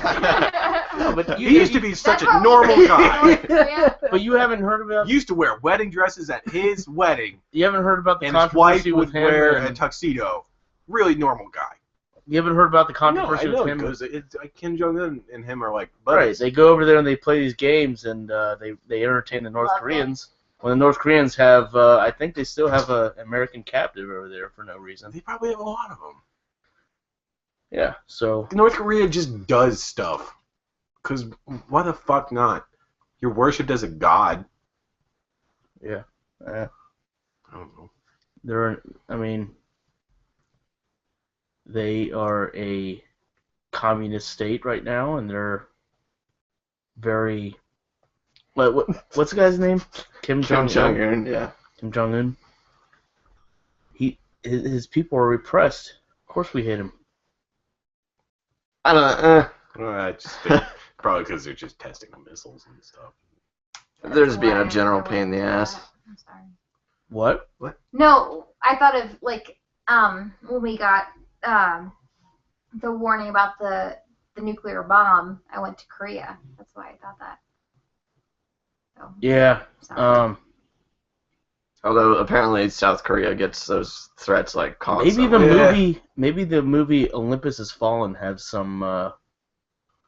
No, but He used to be such That's a how we normal say guy. North Korea. But you haven't heard about He used to wear wedding dresses at his wedding, the and his wife controversy would with him wear a and tuxedo. Really normal guy. You haven't heard about the No, controversy I know, with him? because it's Kim Jong Un and him are like Right. buddies. They go over there and they play these games, and they entertain the North Love Koreans. When the North Koreans have, I think they still have an American captive over there for no reason. They probably have a lot of them. Yeah. So North Korea just does stuff. Because why the fuck not? You're worshipped as a god. yeah, I don't know. they are a communist state right now, and they're very. What's the guy's name? Kim Kim Jong-un. Jong-un, yeah. Kim Jong-un. His people are repressed. Of course we hate him. I don't know. Well, I just think probably because they're just testing the missiles and stuff. They're just being a general pain in the ass. I'm sorry. What? No, I thought of like when we got the warning about the nuclear bomb. I went to Korea. That's why I thought that. So, Yeah. sorry. Although apparently South Korea gets those threats like constantly. Maybe the movie Olympus Has Fallen has some.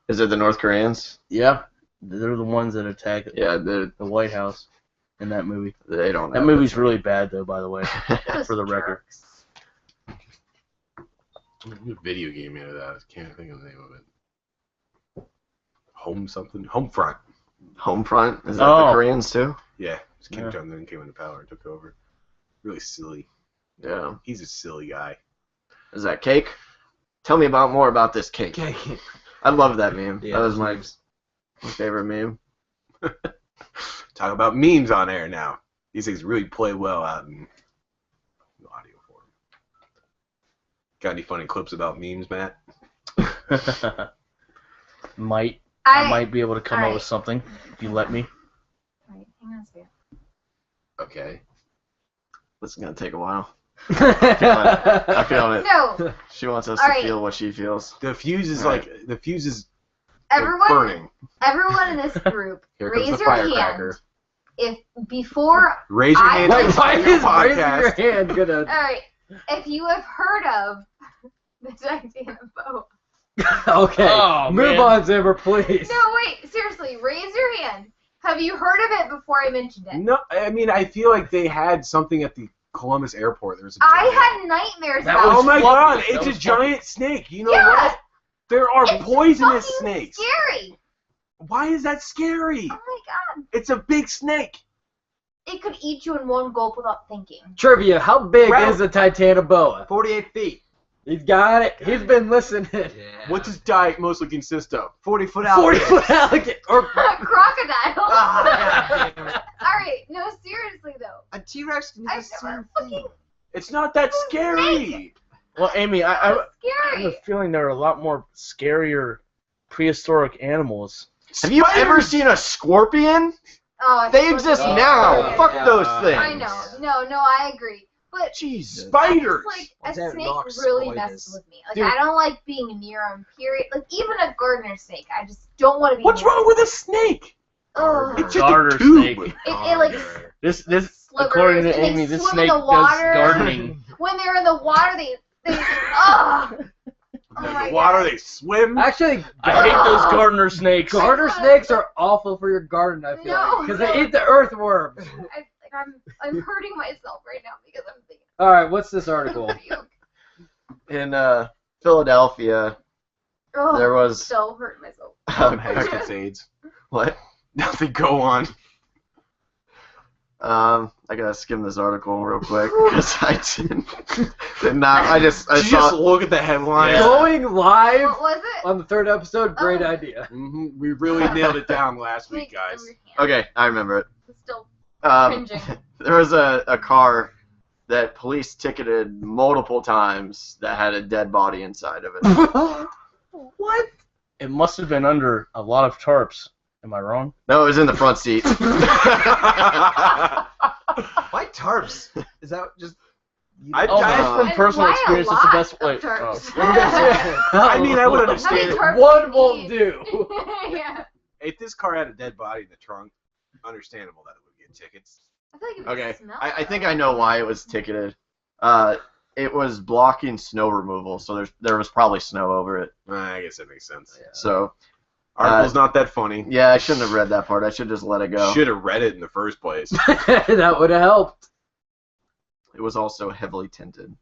Is it the North Koreans? Yeah, they're the ones that attack Yeah, the White House in that movie. they don't. That have movie's really bad, though. By the way, Those for the record. jerks. There's a video game out of that. I can't think of the name of it. Home something? Homefront. Homefront. Is that Oh. the Koreans too? Yeah. Kim Yeah. Jong Un came into power and took over. Really silly. Yeah. He's a silly guy. Is that cake? Tell me more about this cake. Okay. I love that meme. Yeah, that was my favorite meme. Talk about memes on air now. These things really play well out in the audio form. Got any funny clips about memes, Matt? I I might be able to come up Alright. with something if you let me. Wait, hang on a second. Okay. This is gonna take a while. I feel it. No, She wants us Alright. to feel what she feels. The fuse is Right. like the fuse is everyone, burning. everyone in this group, Here comes raise the your hand firecracker. if before. Raise your I- hand. Wait, on Why your is raising podcast. your hand gonna? All right, if you have heard of the Titanic boat. Okay. Oh, Move man. on, Zimmer, please. No, wait, seriously, raise your hand. Have you heard of it before I mentioned it? No, I mean I feel like they had something at the Columbus airport. There was a I giant- had nightmares That about was Oh my fluffy. god, That it's a was giant snake. You know Yeah. what? There are It's poisonous fucking snakes. Scary. Why is that scary? Oh my god. It's a big snake. It could eat you in one gulp without thinking. Trivia: how big Ralph. is a Titanoboa? 48 feet. He's got it. He's been listening. Yeah. What does diet mostly consist of? 40-foot 40-foot alligator. Or Crocodile. Ah, damn it. Alright, no, seriously though. A T-Rex can do I've the same never thing. fucking It's not that scary. Well, Amy, I have a scary. feeling there are a lot more scarier prehistoric animals. Have you ever Spiders! seen a scorpion? Oh, They it's exist fucking now. scary. Fuck Yeah. those things. I know. No, I agree. But Jesus. Spiders. like a Well, damn, snake knocks really spiders. messes with me. Like Dude. I don't like being near them. Period. Like even a gardener snake, I just don't want to be. What's near wrong with a snake? Ugh. It's just Garter a tube. snake. It like This slivers, according to and they Amy, this swim in snake the does water. gardening. when they're in the water, they ugh. Oh my the water, God. they swim. Actually, I hate those gardener snakes. garter snakes are awful for your garden. I feel No, because no. they eat the earthworms. I'm hurting myself right now because I'm thinking. All right, what's this article? Puke. In Philadelphia, Oh, there was so hurting myself. Heck, it's AIDS. what? Nothing. Go on. I gotta skim this article real quick because I did not. I Did you saw. just look at the headline? Yeah. Going live What was it? on the third episode. Great Oh. idea. We really nailed it down last week, Like, guys. over your hand. Okay, I remember it. It's still Um, cringing. there was a car that police ticketed multiple times that had a dead body inside of it. What? It must have been under a lot of tarps. Am I wrong? No, it was in the front seat. Why tarps? Is that just? I- Oh, I- just from And personal why a experience, it's the lot best of way. tarps? I mean, I would How many understand it. tarps One do you won't need? do. Yeah. If this car had a dead body in the trunk, understandable that it would get tickets. I feel like it would Okay, smell I think though. I know why it was ticketed. it was blocking snow removal, so there was probably snow over it. I guess that makes sense. Yeah. So Article's not that funny. yeah, I shouldn't have read that part. I should just let it go. Should have read it in the first place. That would have helped. It was also heavily tinted.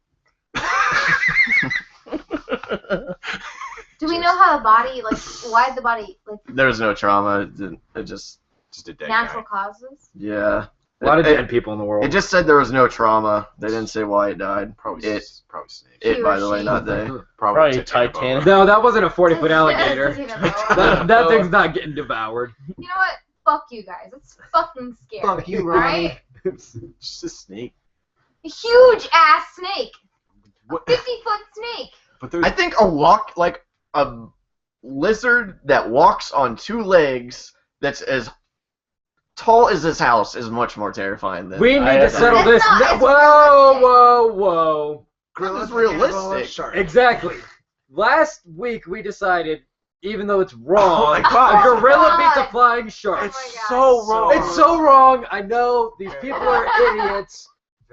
Do we know how the body, like, why the body, like, There was no trauma. It just Just a dead natural guy. causes? yeah. A lot of It- dead people in the world. It just said there was no trauma. They didn't say why it died. Probably Probably snake. He it, or by the way, she. not they. Probably Titanic. Titanic. No, that wasn't a 40-foot alligator. You know that thing's not getting devoured. what? Fuck you guys. It's fucking scary. Fuck you, Right? Ronnie. Just a snake. A huge ass snake. What? 50-foot snake. But there's I think a lizard that walks on two legs that's as tall as this house is much more terrifying than We need to It's settle not- this. it's Whoa, realistic. whoa. That is realistic. Shark. Exactly. Last week we decided, even though it's wrong, Oh my God. a gorilla God. beats a flying shark. Oh it's my God. so wrong. It's so wrong. I know these people are idiots,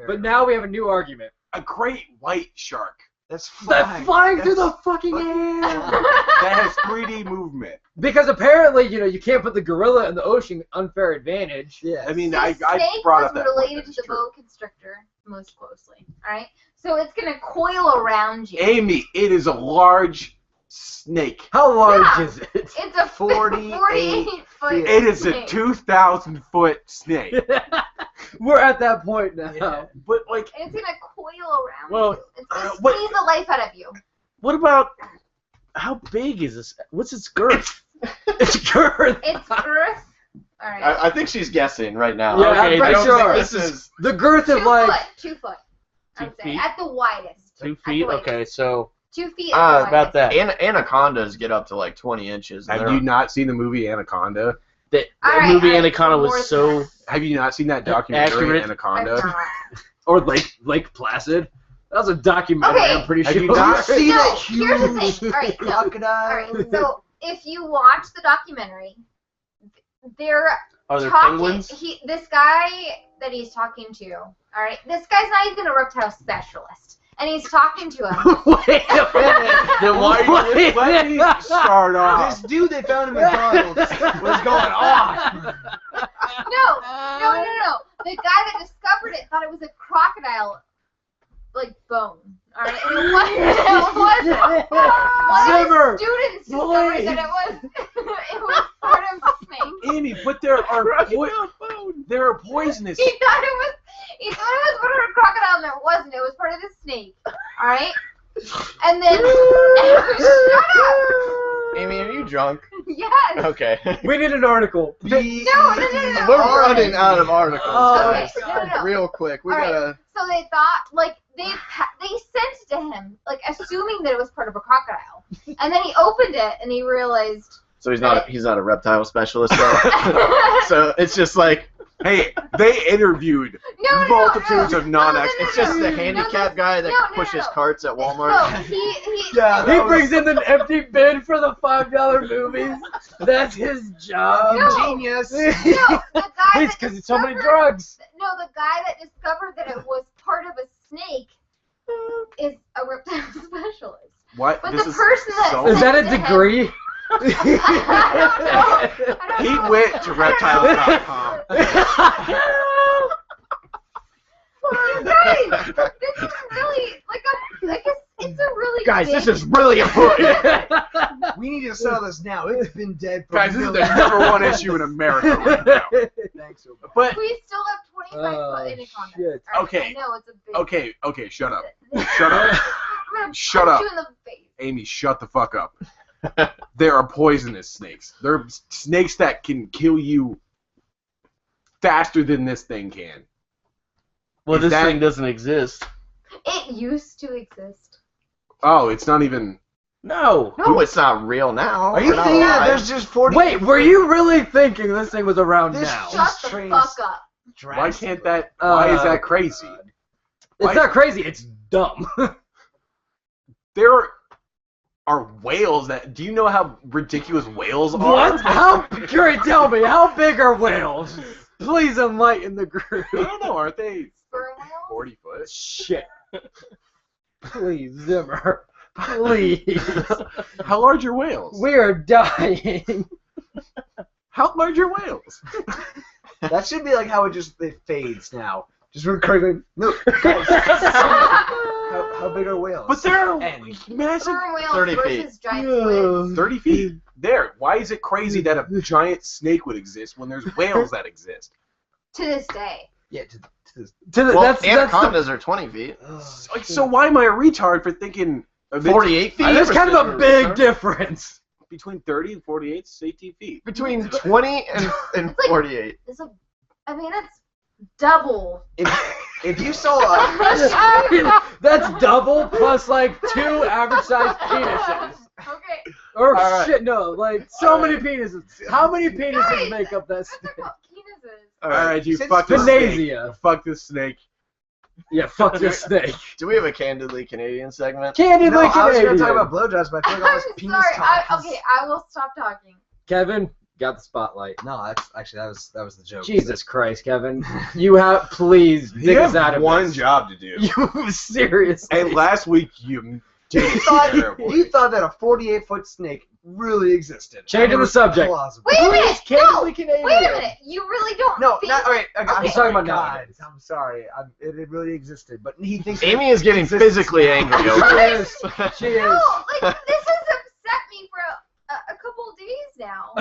but now we have a new argument. a great white shark That's flying. That's flying through the That's fucking air. that has 3D movement. Because apparently, you can't put the gorilla in the ocean unfair advantage. Yeah. I mean, The I snake brought was up that point, related that to is the true. boa constrictor most closely. Alright? So it's gonna coil around you. Amy, it is a large snake. How large Yeah. is it? It's a 48 48-foot It is a snake. 2,000-foot snake. We're at that point now. But like, And it's gonna coil around Well, you. It's gonna what- squeeze the life out of you. What about how big is this? What's its girth? It's girth. It's girth. Alright. I think she's guessing right now. Yeah, Okay, I'm pretty I don't sure. This is The girth 2 of like. foot. 2 foot. I 2 would say. feet? At the widest. 2 At the feet? widest. Okay, so 2 feet at the about widest. that. anacondas get up to like 20 inches. and have they're- you not seen the movie Anaconda? The Alright, movie alright, Anaconda more was than so. that. Have you not seen that documentary, Accurate. I've Anaconda? not. Or Lake Placid. That was a documentary, Okay. I'm pretty Have sure. you not See No, that here's the huge thing. Alright, no. crocodile? Alright, so if you watch the documentary, they're Are there talking. penguins? This guy that he's talking to, alright, this guy's not even a reptile specialist. And he's talking to him. Wait a minute. Then why are you? Wait. Let me start off. This dude they found in McDonald's was going off. No. The guy that discovered it thought it was a crocodile, like, bone. Alright, and it wasn't. One Zimmer, of his students discovered please. that it was part of the snake. Amy, but there are poisonous. He thought it was part of a crocodile, and it wasn't. It was part of the snake. All right. And then shut up. Amy, are you drunk? Yes. Okay. We need an article. No. We're running out of articles, Oh, guys. no. Real quick. We All right. gotta. So they thought, like, they sent it to him, like, assuming that it was part of a crocodile, and then he opened it and he realized. So he's not a reptile specialist. So, so it's just like Hey, they interviewed No, multitudes of non-experts. it's just the No, handicapped guy that no, pushes no. carts at Walmart. No, he Yeah, He brings in an empty bin for the $5 movies. That's his job. No. Genius. No, the guy It's that because it's so many discovered- drugs. No, the guy that discovered that it was part of a snake is a reptile specialist. What? But This the is person that so- Is that a sent it to him- degree? I don't He know. went to reptiles.com. You guys, this is really it's a really Guys, big, this is really important. We need to sell this now. It's been dead for Guys, this is the millions. #1 issue in America right now. Thanks, Obama. But We still have 25 Oh, foot anacondas. shit. Alright, Okay. I know it's a big. okay, shut up. Shut up. I'm gonna Shut punch up. you in the face. Amy, shut the fuck up. There are poisonous snakes. There are snakes that can kill you faster than this thing can. Well, Is this that- thing doesn't exist. It used to exist. Oh, it's not even. No. No, it's not real now. Are you We're not thinking that alive. there's just 40? Wait, were you really thinking this thing was around This now? Shut the trains- fuck up. Why can't that? Why is that crazy? It's not crazy, it's dumb. There are whales that. Do you know how ridiculous whales are? What? How? Great, tell me, how big are whales? Please enlighten the group. I don't know. Aren't they Sperm whales? 40 foot? Shit. Please, Zimmer. Please. How large are whales? We are dying. How large are whales? That should be like how it fades now. Just recurring. No. How big are whales? But they're And massive. Sperm whales 30 versus giant squids. 30 feet. There. Why is it crazy that a giant snake would exist when there's whales that exist? To this day. yeah, to this. Well, that's anacondas are 20 feet. Like, so why am I a retard for thinking 48 feet? There's kind of a big difference. between 30 and 48 is 18 feet? Between 20 and 48. It's a, I mean, it's double. If you saw a That's double plus like 2 average sized penises. Okay. Or All right. shit, no, like so All many right. penises. How many penises Guys, make up that Those snake? are called penises. Alright, you Since fuck this snake. Panasia. Fuck this snake. Yeah, fuck this snake. Do we have a Candidly Canadian segment? Candidly no, I was Canadian. going to talk about blowjobs, but I feel like all I'm this penis sorry. talk. Okay, I will stop talking. Kevin, got the spotlight. No, that's actually that was the joke. Jesus Christ, Kevin. You have, please, dig You us out have of one this. job to do. You seriously. And last week you did it terribly. You thought that a 48-foot snake really existed. Changing It the was subject. plausible. Wait a minute! Candidly No! Canadian. Wait a minute! You really don't No, think not all right. that- Okay, I'm Okay. sorry, Talking about God. nowadays. I'm sorry. It really existed, but he thinks Amy is getting physically angry She over is. She is. No, like, this has upset me for a couple of days now.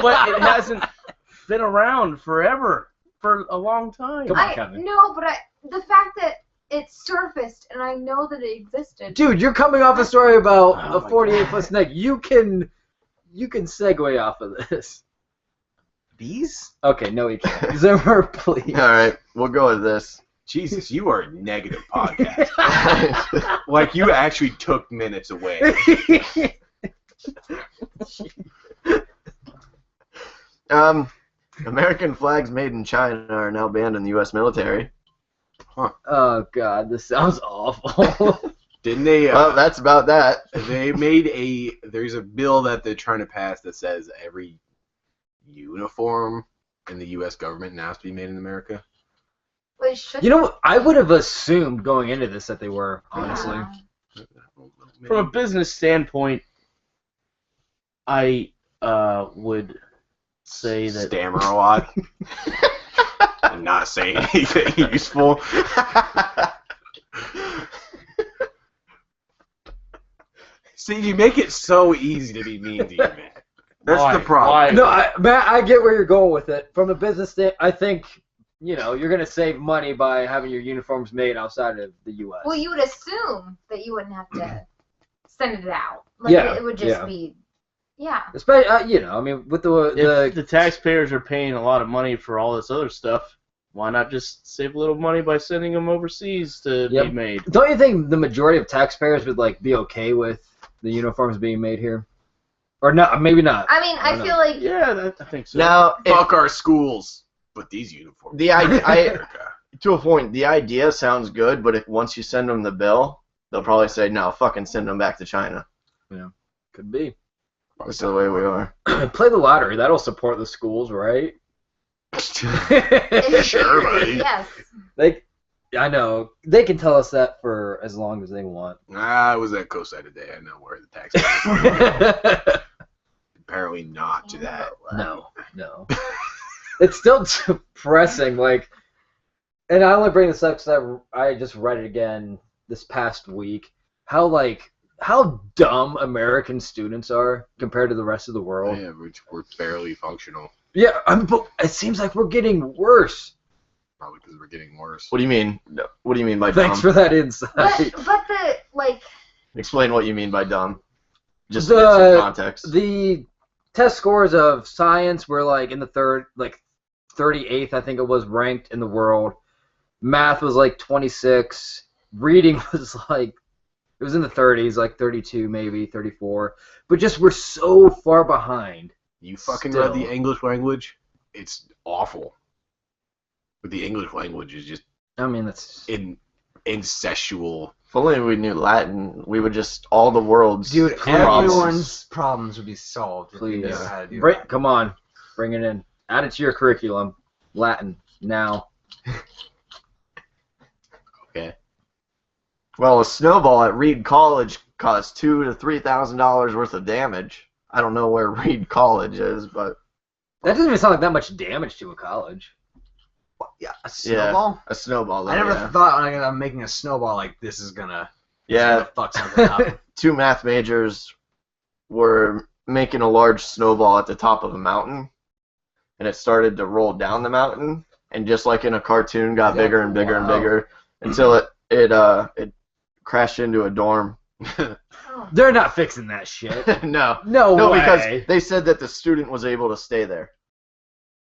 But it hasn't been around forever. For a long time. Come on, Kevin. No, but the fact that it surfaced and I know that it existed. Dude, you're coming off a story about Oh a my 48-foot snake. You can segue off of this. bees. Okay, no, you can't. Zimmer, please. Alright, we'll go with this. Jesus, you are a negative podcast. Like you actually took minutes away. American flags made in China are now banned in the U.S. military. Oh God, this sounds awful. Didn't they? Well, that's about that. They made there's a bill that they're trying to pass that says every uniform in the U.S. government now has to be made in America. Well, it should You know what? I would have assumed going into this that they were, honestly. Yeah. From a business standpoint, I would say that Stammer a lot and not say anything useful. See, you make it so easy to be mean to you, man. That's Why? the problem. Why? No, Matt, I get where you're going with it. From a business standpoint, I think, you're going to save money by having your uniforms made outside of the U.S. Well, you would assume that you wouldn't have to send it out. Like, Yeah, it would just yeah. be, yeah. Especially, I mean, with if the taxpayers are paying a lot of money for all this other stuff, why not just save a little money by sending them overseas to Yep. be made? Don't you think the majority of taxpayers would be okay with the uniforms being made here? Or not? Maybe not. I mean, I don't feel like Yeah, I think so. Now, Fuck our schools, but these uniforms. the I America. to a point, the idea sounds good, but if once you send them the bill, they'll probably say, no, fucking send them back to China. Could be. That's the way we are. Play the lottery. That'll support the schools, right? Sure, buddy. yes. I know. They can tell us that for as long as they want. I was at COSI today. I know where the taxpayers. Apparently not to that. No. It's still depressing. And I only bring this up because I just read it again this past week. How dumb American students are compared to the rest of the world. Yeah, we're barely functional. Yeah, but it seems like we're getting worse. Probably because we're getting worse. What do you mean? What do you mean by Thanks dumb? for that insight. But Explain what you mean by dumb. Just The- to get some context. The test scores of science were in the 38th, I think it was, ranked in the world. Math was 26. Reading was it was in the 30s, 32 maybe, 34. But just we're so far behind. You fucking Still. read the English language? It's awful. But the English language is just I mean, that's incestual. If only we knew Latin, we would just all the world's Dude, problems. everyone's problems would be solved if we Please. knew how to do that. Come on, bring it in. Add it to your curriculum. Latin now. Okay. Well, a snowball at Reed College costs $2,000 to $3,000 worth of damage. I don't know where Reed College is, but That doesn't even sound like that much damage to a college. Yeah, a snowball. a snowball. Though, I never yeah. thought when I'm making a snowball like this is gonna fuck something up. 2 math majors were making a large snowball at the top of a mountain, and it started to roll down the mountain, and just like in a cartoon, got bigger and bigger and bigger until it crashed into a dorm. They're not fixing that shit. No, No way. because they said that the student was able to stay there.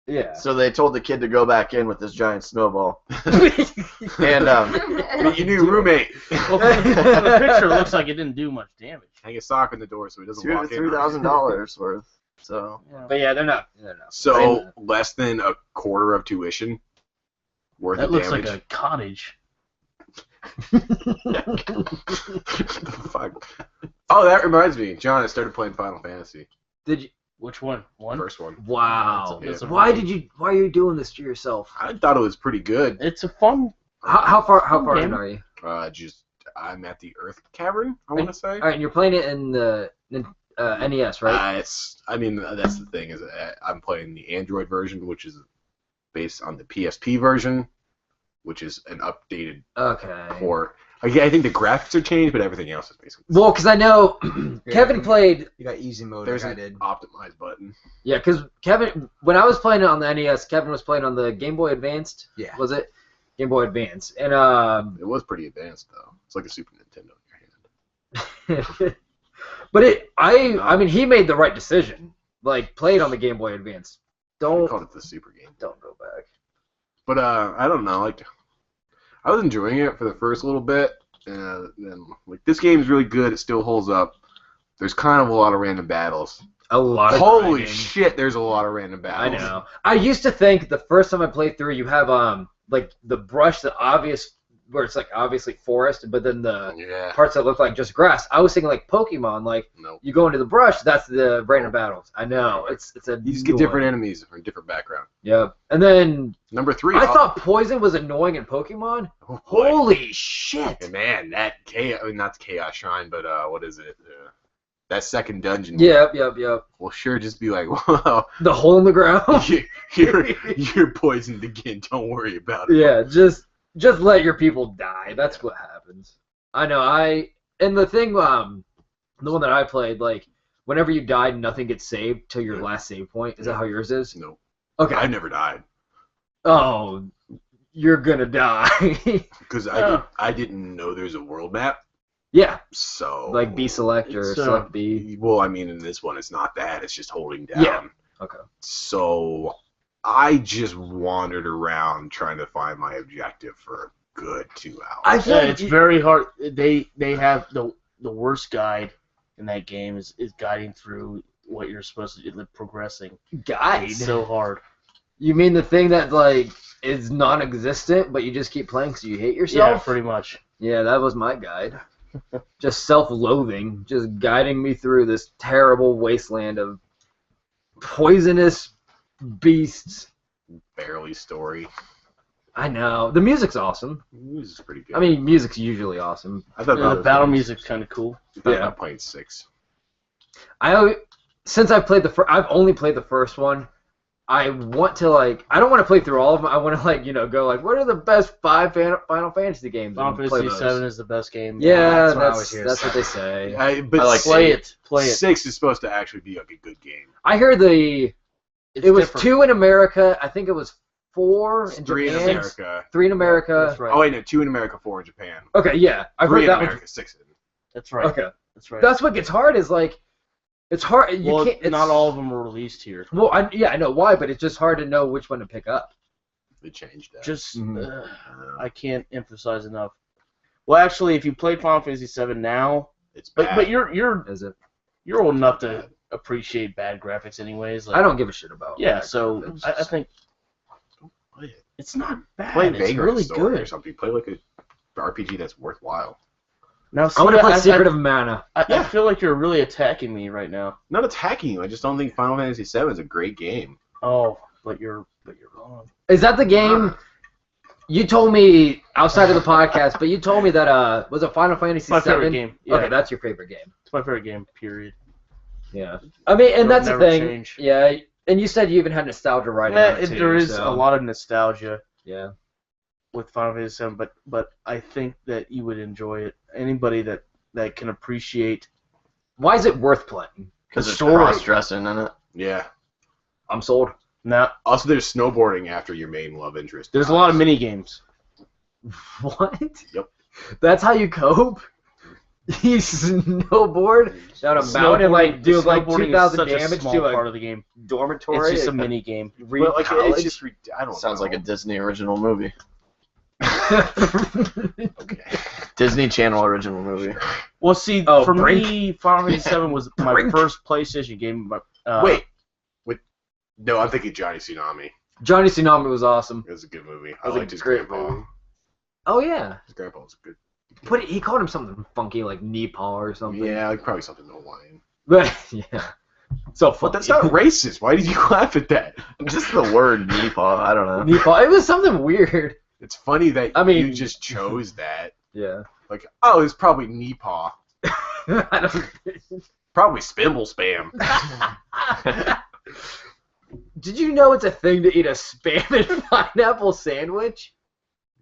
Yeah. So they told the kid to go back in with this giant snowball. And Meet your new roommate. Well, the picture looks like it didn't do much damage. Hang a sock in the door so he doesn't $2,000 walk to in. $3,000 worth. So But yeah, they're not. So less than a quarter of tuition worth That of looks damage. like a cottage. The fuck? Oh, that reminds me, John. I started playing Final Fantasy. Did you? Which one? One? First one. Wow. It's a Why really- are you doing this to yourself? I thought it was pretty good. It's a fun. How far in game. are you? I'm at the Earth Cavern. I want to say. All right, and you're playing it in the NES, right? That's the thing is I'm playing the Android version, which is based on the PSP version, which is an updated Okay. port. I think the graphics are changed, but everything else is basically. Well, because I know Kevin played. You got easy mode. There's like I an did. optimized button. Yeah, because Kevin, when I was playing it on the NES, Kevin was playing on the Game Boy Advanced. Yeah. Was it? Game Boy Advance, and It was pretty advanced though. It's like a Super Nintendo in your hand. but I mean, he made the right decision. Like, play it on the Game Boy Advance. They Don't called it the Super game. go back. But I don't know. Like, I was enjoying it for the first little bit, and then like this game is really good. It still holds up. There's kind of a lot of random battles. A lot of Holy grinding. shit! There's a lot of random I battles. know. I used to think the first time I played through, you have like the brush, the obvious where it's like obviously forest, but then the Yeah. parts that look like just grass. I was thinking like Pokemon, like Nope. you go into the brush, that's the random battles. I know. It's a You just get different enemies from different background. Yep. And then Number 3. I thought poison was annoying in Pokemon. Oh, boy. Holy shit! And man, that chaos. I mean, not the Chaos Shrine, but what is it? That second dungeon. Yep. Will sure just be like, wow, The hole in the ground. you're poisoned again. Don't worry about it. Yeah, just let your people die. That's what happens. I know. And the thing, the one that I played, like whenever you died, nothing gets saved till your last save point. Is that how yours is? No, Okay. I never died Oh, you're gonna die. because Oh. I didn't know there's a world map. Yeah, So like B select or It's, select B. Well, I mean, in this one, it's not that. It's just holding down. Yeah. Okay. So I just wandered around trying to find my objective for a good 2 hours. I feel Yeah, like it's very hard. They have the worst guide in that game is guiding through what you're supposed to do, progressing. guide. It's so hard. You mean the thing that like is non-existent, but you just keep playing because you hate Yeah, yourself? pretty much. Yeah, that was my guide. Just self-loathing, just guiding me through this terrible wasteland of poisonous beasts. Barely story. I know. The music's awesome. This is pretty good. I mean, music's usually awesome. I thought The battle music's kind of cool. I yeah. thought playing 6. Since I've played I've only played the first one. I want to I don't want to play through all of them. I want to go what are the best 5 Final Fantasy games? Final and play Fantasy those. 7 is the best game. Yeah, That's what I was here to that's what say. they say. But I like Play it. 6 is supposed to actually be like a good game. I heard it was different. 2 in America. I think it was 4 in 3 in Japan. America. 3 in America. That's right. Oh wait, no, 2 in America, 4 in Japan. Okay, yeah, I've 3 heard in that America, 6 in. That's right. Okay, That's right. that's what gets hard. Is it's hard. You well, can't. It's, not all of them were released here. Well, I know why, but it's just hard to know which one to pick up. They changed that. Just Mhm. I can't emphasize enough. Well, actually, if you play Final Fantasy 7 now, It's bad. but you're Is it? old enough to appreciate bad graphics, anyways. I don't give a shit about. Yeah, that. so I think play it. it's not bad. Play It's Vagrant really Story or good. something. Play like a RPG that's worthwhile. Now, I want to see, play Secret of Mana. I feel like you're really attacking me right now. Not attacking you. I just don't think Final Fantasy VII is a great game. Oh, but you're wrong. Is that the game? You told me outside of the podcast, but you told me that was it Final Fantasy It's my VII? favorite game. Yeah. Okay, that's your favorite game. It's my favorite game, period. Yeah. I mean, and It'll that's the never thing. change. Yeah, and you said you even had nostalgia right now too. There is so. a lot of nostalgia Yeah. with Final Fantasy VII, but I think that you would enjoy it. Anybody that can appreciate. Why is it worth playing? Because there's story. cross-dressing in it. Yeah. I'm sold. Now, Also, there's snowboarding after your main love interest. there's a lot of mini games. What? Yep. That's how you cope? You snowboard down a mountain and like do like Snowboarding is 2,000 such a damage small to part a of the game. dormitory? It's just a mini game. Reed But, like, College? it's just, I don't Sounds know. like a Disney original movie. Okay. Disney Channel original movie. Well, see, Oh, for Brink. me, Final Fantasy VII was my Brink. first PlayStation game. Wait. No, I'm thinking Johnny Tsunami. Johnny Tsunami was awesome. It was a good movie. I That was a liked his great grandpa. movie. Oh yeah, His grandpa was good. but he called him something funky like Nepal or something. Yeah, like probably something Hawaiian. But yeah, so funny. But that's not racist. Why did you laugh at that? Just the word Nepal, I don't know. Nepal. It was something weird. It's funny that I mean- you just chose that. Yeah. Like, oh, it's probably Nepal. I don't. Probably Spimble Spam. Did you know it's a thing to eat a spam and pineapple sandwich?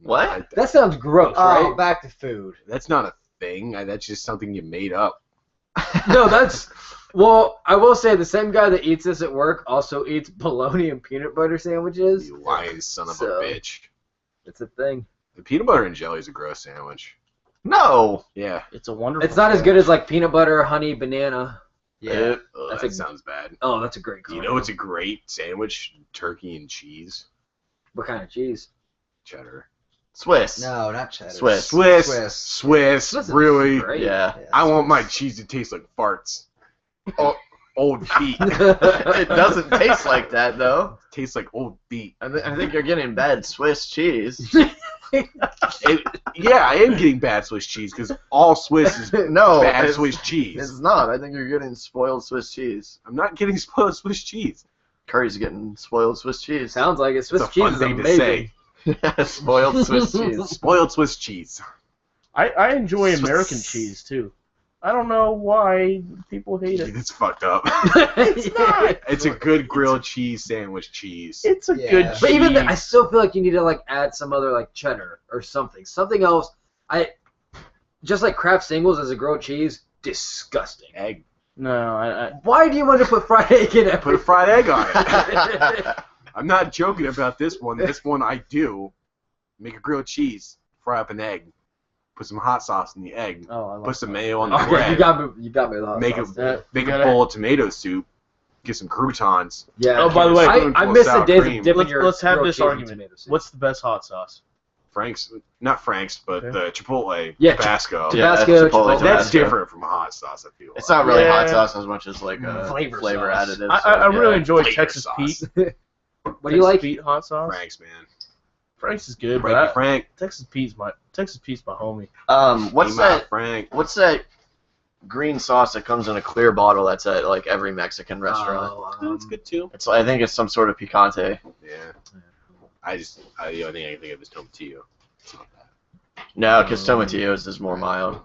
What? That sounds gross, Oh, right? back to food. That's not a thing. That's just something you made up. No, that's. Well, I will say the same guy that eats this at work also eats bologna and peanut butter sandwiches. You lying son of So- a bitch. It's a thing. The peanut butter and jelly is a gross sandwich. No. Yeah. It's a wonderful. It's not as good as like peanut butter, honey, banana. Yeah. Ugh, That's that a- sounds bad. Oh, that's a great You combo. know it's a great sandwich? Turkey and cheese. What kind of cheese? Cheddar. Swiss. No, not cheddar. Swiss. Swiss. Swiss. Swiss. Swiss is Really? great. Yeah. Yeah, I want my Swiss. cheese to taste like farts. Oh, old feet. It doesn't taste like that, though. Tastes like old feet. I think you're getting bad Swiss cheese. Yeah, I am getting bad Swiss cheese because all Swiss is No, bad it's, Swiss cheese. it's not. I think you're getting spoiled Swiss cheese. I'm not getting spoiled Swiss cheese. Curry's getting spoiled Swiss cheese. Sounds like it. Swiss It's a cheese fun is thing to amazing. say. Spoiled Swiss cheese. Spoiled Swiss cheese. I enjoy Swiss. American cheese too. I don't know why people hate it. It's fucked up. It's not. It's a good grilled cheese sandwich cheese. It's a Yeah. good But cheese. But even then, I still feel like you need to like add some other like cheddar or something else. Just like Kraft Singles as a grilled cheese, disgusting. Egg. No, I Why do you want to put fried egg in it? Put a fried egg on it. I'm not joking about this one. This one I do. Make a grilled cheese. Fry up an egg. Put some hot sauce in the egg. oh, I love Put some mayo on the Okay, bread. you got me with the hot Make sauce. make You a gotta- bowl of tomato soup. Get some croutons. Yeah. Oh, by the way, I spoonful miss of the sour days cream. of dipping Let's- your let's have grilled this cheese in argument. tomato soup. What's the best hot sauce? Frank's, not Frank's, but Okay. the Chipotle Yeah, Tabasco. Yeah, Tabasco, Chipotle Chipotle. That's Tabasco. different from hot sauce, I feel. It's not really hot Yeah. sauce as much as like a Flavor flavor sauce. additive. I really yeah. enjoy Flavor Texas sauce. Pete. What do you Texas like? Pete hot sauce. Frank's, man. Frank's is good, Frankie but Frank. Texas Pete's my homie. What's Email that? Frank. What's that green sauce that comes in a clear bottle that's at like every Mexican restaurant? Oh, That's good too. I think it's some sort of picante. Yeah. The only thing I can think of is tomatillo. It's not that. No, because tomatillos is more mild.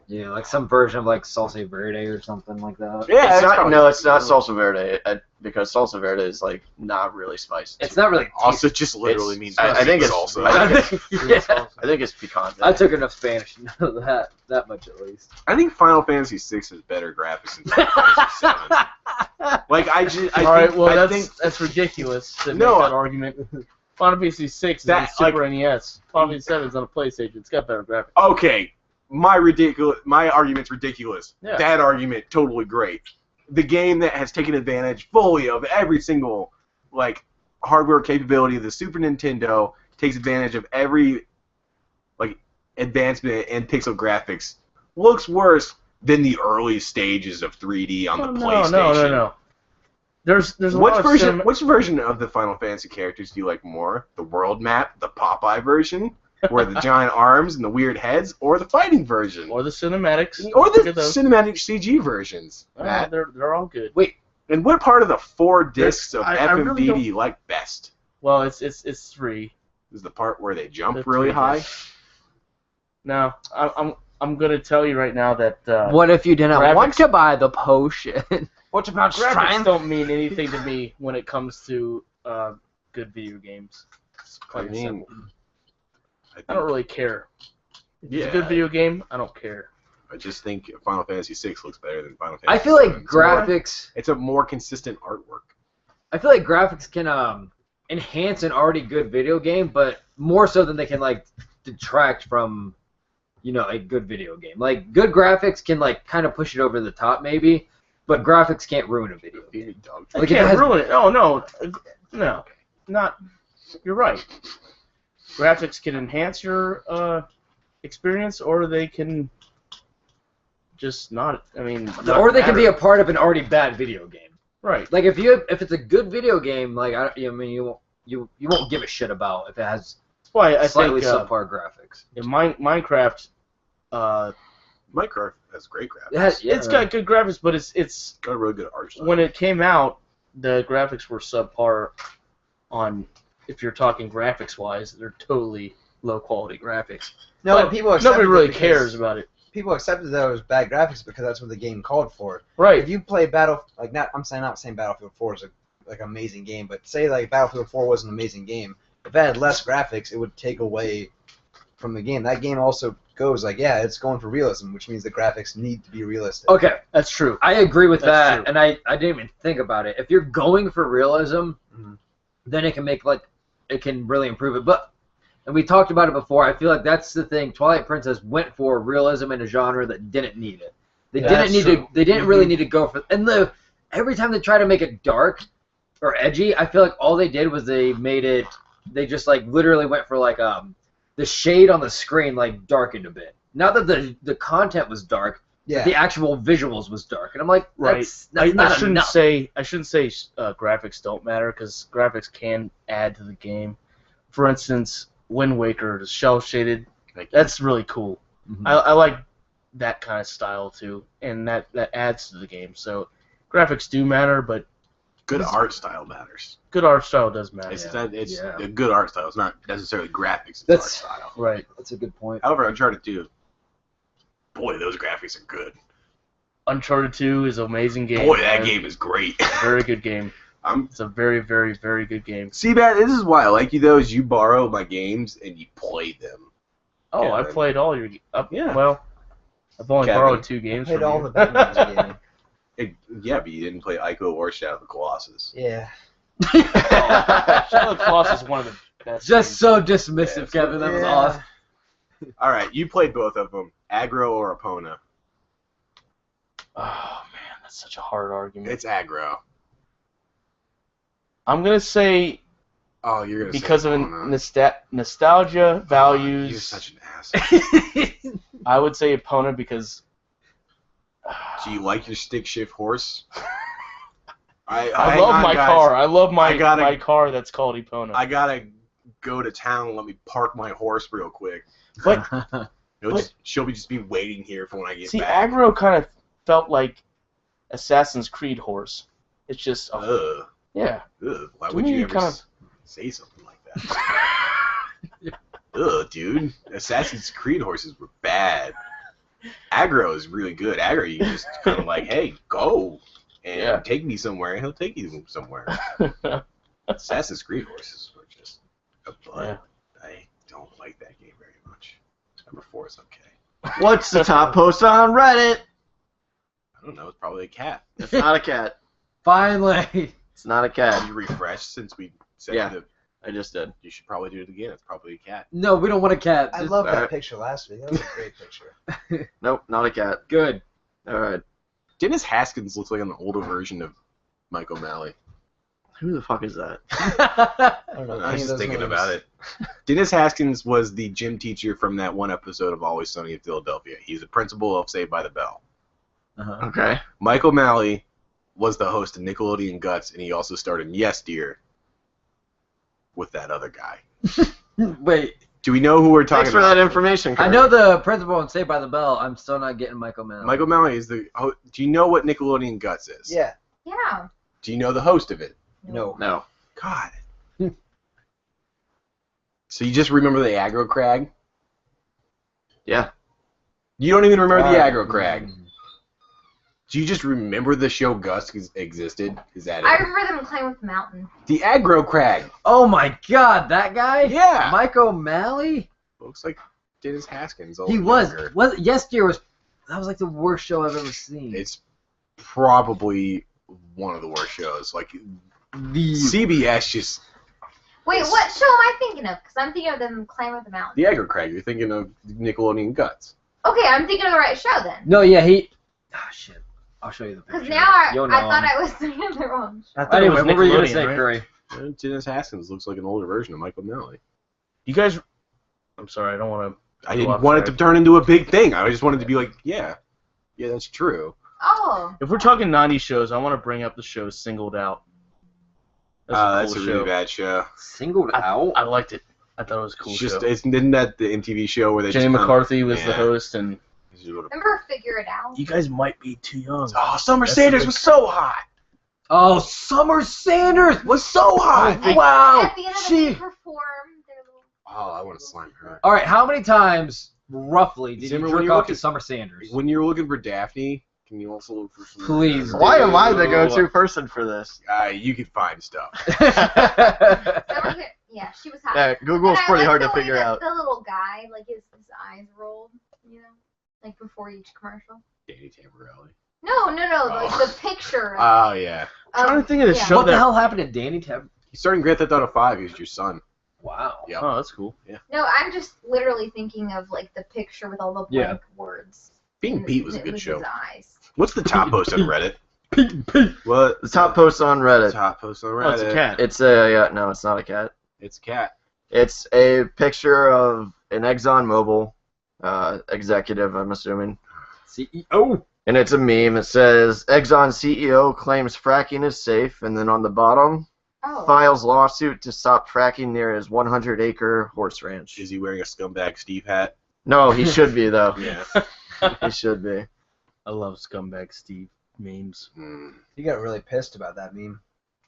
Yeah, like some version of like salsa verde or something like that. Yeah, It's not, probably- no, it's not salsa verde because salsa verde is like not really spicy. It's not really. Also, just literally means I think it's- salsa. I yeah. I think it's picante. I took enough Spanish to know that much at least. I think Final Fantasy VI has better graphics than Final Fantasy VII. Like I just, All right, well I that's think ridiculous to No, make that argument. Final Fantasy VI is on That, Super NES. Final Fantasy VII is on a PlayStation. It's got better graphics. okay, my argument's ridiculous. Yeah. That argument totally great. The game that has taken advantage fully of every single like hardware capability of the Super Nintendo, takes advantage of every like advancement in pixel graphics, looks worse than the early stages of 3D on the PlayStation. No. There's a lot of Which version of the Final Fantasy characters do you like more? The world map, the Popeye version, where the giant arms and the weird heads, or the fighting version, or the cinematics, or the Look at those. cinematic CG versions? Oh, they're all good. And what part of the 4 discs of I FMV really do don't- you like best? Well, it's 3. is the part where they jump The really three high. jumps. No, I'm gonna tell you right now that What if you didn't graphics- want to buy the potion? What about graphics strength? don't mean anything to me when it comes to good video games. It's I plain and mean, simple. I, think, I don't really care. If it's Yeah. a good video game, I don't care. I just think Final Fantasy VI looks better than Final Fantasy I feel like VII. graphics. It's a more consistent artwork. I feel like graphics can enhance an already good video game, but more so than they can like detract from, a good video game. Like good graphics can like kind of push it over the top maybe, but graphics can't ruin a video game. I Like, it can't has- ruin it. Oh no, not. You're right. Graphics can enhance your experience, or they can just not. I mean, not Or they can be matter. a part of an already bad video game. right. Like if it's a good video game, like you won't give a shit about if it has That's why I slightly think subpar graphics. in Minecraft, Minecraft has great graphics. it's got good graphics, but it's got a really good art style. when it came out, the graphics were subpar. On if you're talking graphics wise, they're totally low quality graphics. No, But people accepted nobody it really because- cares about it. People accepted that it was bad graphics because that's what the game called for. Right. If you play I'm not saying Battlefield 4 is an amazing game, but say like Battlefield 4 was an amazing game. If it had less graphics, it would take away from the game. That game also goes like, yeah, it's going for realism, which means the graphics need to be realistic. Okay, That's true. I agree with That's that, true. and I didn't even think about it. If you're going for realism, Mhm. then it can really improve it. But and we talked about it before. I feel like that's the thing. Twilight Princess went for realism in a genre that didn't need it. They That's didn't need true. to. They didn't really need to go for. And every time they try to make it dark or edgy, I feel like all they did was they made it. They just like literally went for like the shade on the screen like darkened a bit. Not that the content was dark, Yeah. the actual visuals was dark, and I'm like, Right. that's I not shouldn't enough. say graphics don't matter because graphics can add to the game. For instance, Wind Waker is shell shaded. That's really cool. Mhm. I like that kind of style too, and that adds to the game. So graphics do matter, but Good art style matters. good art style does matter. It's Yeah. a good art style. It's not necessarily graphics. It's That's- art style. Right. That's a good point. However, Uncharted 2, boy, those graphics are good. Uncharted 2 is an amazing game. Boy, that man. game is great. Very good game. I'm It's a very, very, very good game. see, Matt. This is why I like you though. Is you borrow my games and you play them. Oh, Yeah, I man. played all your. Yeah. Well, I've only Kevin. borrowed 2 games Played from all you. the Batman's game. Yeah, but you didn't play Ico or Shadow of the Colossus. Yeah. Shadow of the Colossus is one of the best. Just games. so dismissive, Yeah, Kevin. That was Yeah. awesome. All right, you played both of them, Aggro or Epona. Oh man, that's such a hard argument. It's Aggro. I'm gonna say Oh, you're gonna because say of Epona. nostalgia You're values, such an ass. I would say Epona because. Do you like your stick shift horse? I hang love on, my guys. car. I love I gotta- my car that's called Epona. I gotta go to town. Let me park my horse real quick. But She'll just be waiting here for when I get see, back. Aggro kind of felt like Assassin's Creed horse. It's just Ugh. yeah. Ugh. Why To would me, you you ever kind of- say something like that? Ugh, dude. Assassin's Creed horses were bad. Aggro is really good. Aggro, you just kind of like, hey, go and Yeah. take me somewhere, and he'll take you somewhere. Assassin's Creed horses were just a bud. Yeah. I don't like that game very much. Number 4 is okay. What's the top post on Reddit? I don't know. It's probably a cat. It's not a cat. Finally. It's not a Did cat. you refresh since we said Yeah. that I just did. you should probably do it again? It's probably a cat. No, we don't want a cat. I Just- love that Alright. picture last week. That was a great picture. Nope, not a cat. Good. All right. Dennis Haskins looks like an older version of Mike O'Malley. Who the fuck is that? I don't know. I any was of just those thinking names. about it. Dennis Haskins was the gym teacher from that one episode of Always Sunny in Philadelphia. He's the principal of Saved by the Bell. Uh-huh. Okay. Mike O'Malley was the host of Nickelodeon Guts, and he also starred in Yes Dear with that other guy. Wait, Do we know who we're talking Thanks for about? that information, I Kurt. know the principal in Saved by the Bell. I'm still not getting Michael Mann. Mike O'Malley is the. Do you know what Nickelodeon Guts is? Yeah. Yeah. Do you know the host of it? No. No. God. So you just remember the aggro crag? Yeah. You don't even remember the aggro crag. Do you just remember the show Gus existed? Is that it? I remember them climbing up the mountain. The aggro crag. Oh my God, that guy? Yeah. Mike O'Malley? Looks like Dennis Haskins. He was. Yesteryear was. That was like the worst show I've ever seen. It's probably one of the worst shows. Like the CBS just. Wait, what show am I thinking of? Because I'm thinking of them climbing up the mountain. The aggro crag. You're thinking of Nickelodeon Guts. Okay, I'm thinking of the right show then. No, yeah, he. Oh shit! I'll show you the picture. Because now I You'll know thought him. I was thinking of the wrong show. I thought it Anyway, was what were you gonna Nickelodeon, say, right? Curry? Dennis Haskins looks like an older version of Michael O'Malley. You guys, I'm sorry, I don't want to. I didn't want it to turn into a big thing. I just wanted to be like, yeah, that's true. Oh. If we're talking 90s shows, I want to bring up the show Singled Out. That's cool a really show. bad show. Singled out. I liked it. I thought it was a cool It's show. just, isn't that the MTV show where they Jenny just McCarthy was the yeah. host, and Remember Figure It Out? you guys might be too young. Oh, Summer That's Sanders the- was so hot. Oh, Summer Sanders was so hot. At- Wow. At the end of the She. day, perform their little... Oh, I want to slime her. All right, how many times roughly did Zimmer, you when jerk you're off looking- to Summer Sanders? When you're looking for Daphne, can you also look for some? Please. Why am I the go-to person for this? You can find stuff. Yeah, she was hot. Yeah, Google's And I pretty like hard the to way figure that out. The little guy, like his eyes rolled, you know, like before each commercial. Danny Tamborelli. No, like Oh. the picture. Oh yeah. I'm trying to think of the yeah. show What the that. hell happened to Danny Tab? He's starting Grand Theft Auto 5. He's your son. Wow. Yep. Oh, that's cool. No, I'm just literally thinking of like the picture with all the Yeah. blank words. Being And Pete was a it good show. His eyes. What's the top post on Reddit? What? The top post on The Reddit. top post on Reddit. Oh, it's a cat. It's no, it's not a cat. It's a cat. It's a picture of an ExxonMobil executive, I'm assuming. CEO. And it's a meme. It says, Exxon CEO claims fracking is safe, and then on the bottom, Oh. files lawsuit to stop fracking near his 100-acre horse ranch. Is he wearing a scumbag Steve hat? No, he should be, though. Yeah. He should be. I love Scumbag Steve memes. He got really pissed about that meme.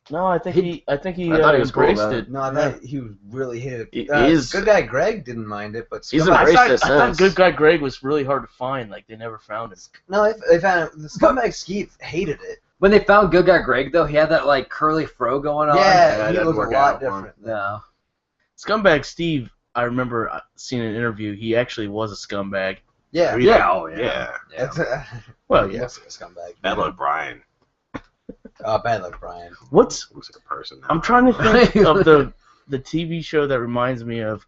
No, I think he I thought he was cool embraced about it. No, I thought he really hated He- it. he's- Good guy Greg didn't mind it, but He's Scumbag- embraced it I thought since. Good Guy Greg was really hard to find. Like they never found him. No, they found it. The Scumbag Skeet hated it. When they found Good Guy Greg, though, he had that like curly fro going on. Yeah, that he doesn't looked a work lot out for him. different. No. Scumbag Steve, I remember seeing an interview. He actually was a scumbag. Yeah, Yeah. Oh yeah. Yeah. yeah. Well, He yeah. looks like a scumbag. Bad luck, Brian. Oh, bad luck, Brian. What's Looks like a person. I'm trying to think of the TV show that reminds me of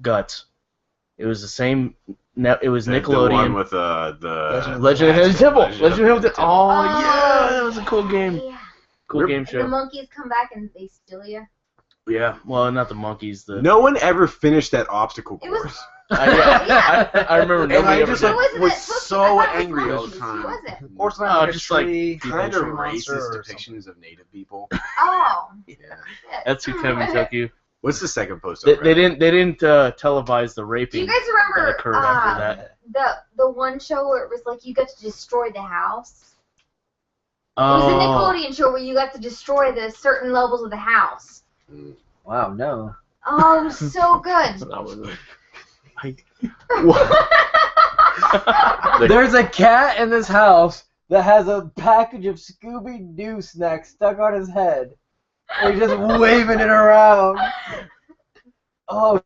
Guts. It was the same. It was The one Nickelodeon. with the Legend of Hidden Temple. Legend Legend of Hidden Temple. Oh yeah, that was a cool game. Yeah. Cool game And the show. monkeys come back and they steal you. Yeah. Well, not the monkeys. The No one ever finished that obstacle It was- course. I remember And nobody I ever just did. Who was it was that took so I thought it was angry all the monkeys. time. Who was it? Porcelain Oh, like a just like tree, Kind of tree monster racist or something. depictions of native people. Oh. Yeah. Shit. That's who Kevin took you. What's the second post? on They Reddit? didn't televise the Do raping you guys that remember occurred after that. the one show where it was like you got to destroy the house? It was a Oh, Nickelodeon show where you got to destroy the certain levels of the house. Wow. No. Oh, it was so good. that was it. There's a cat in this house that has a package of Scooby-Doo snacks stuck on his head. And he's just waving it around. Oh,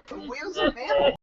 The wheels of man.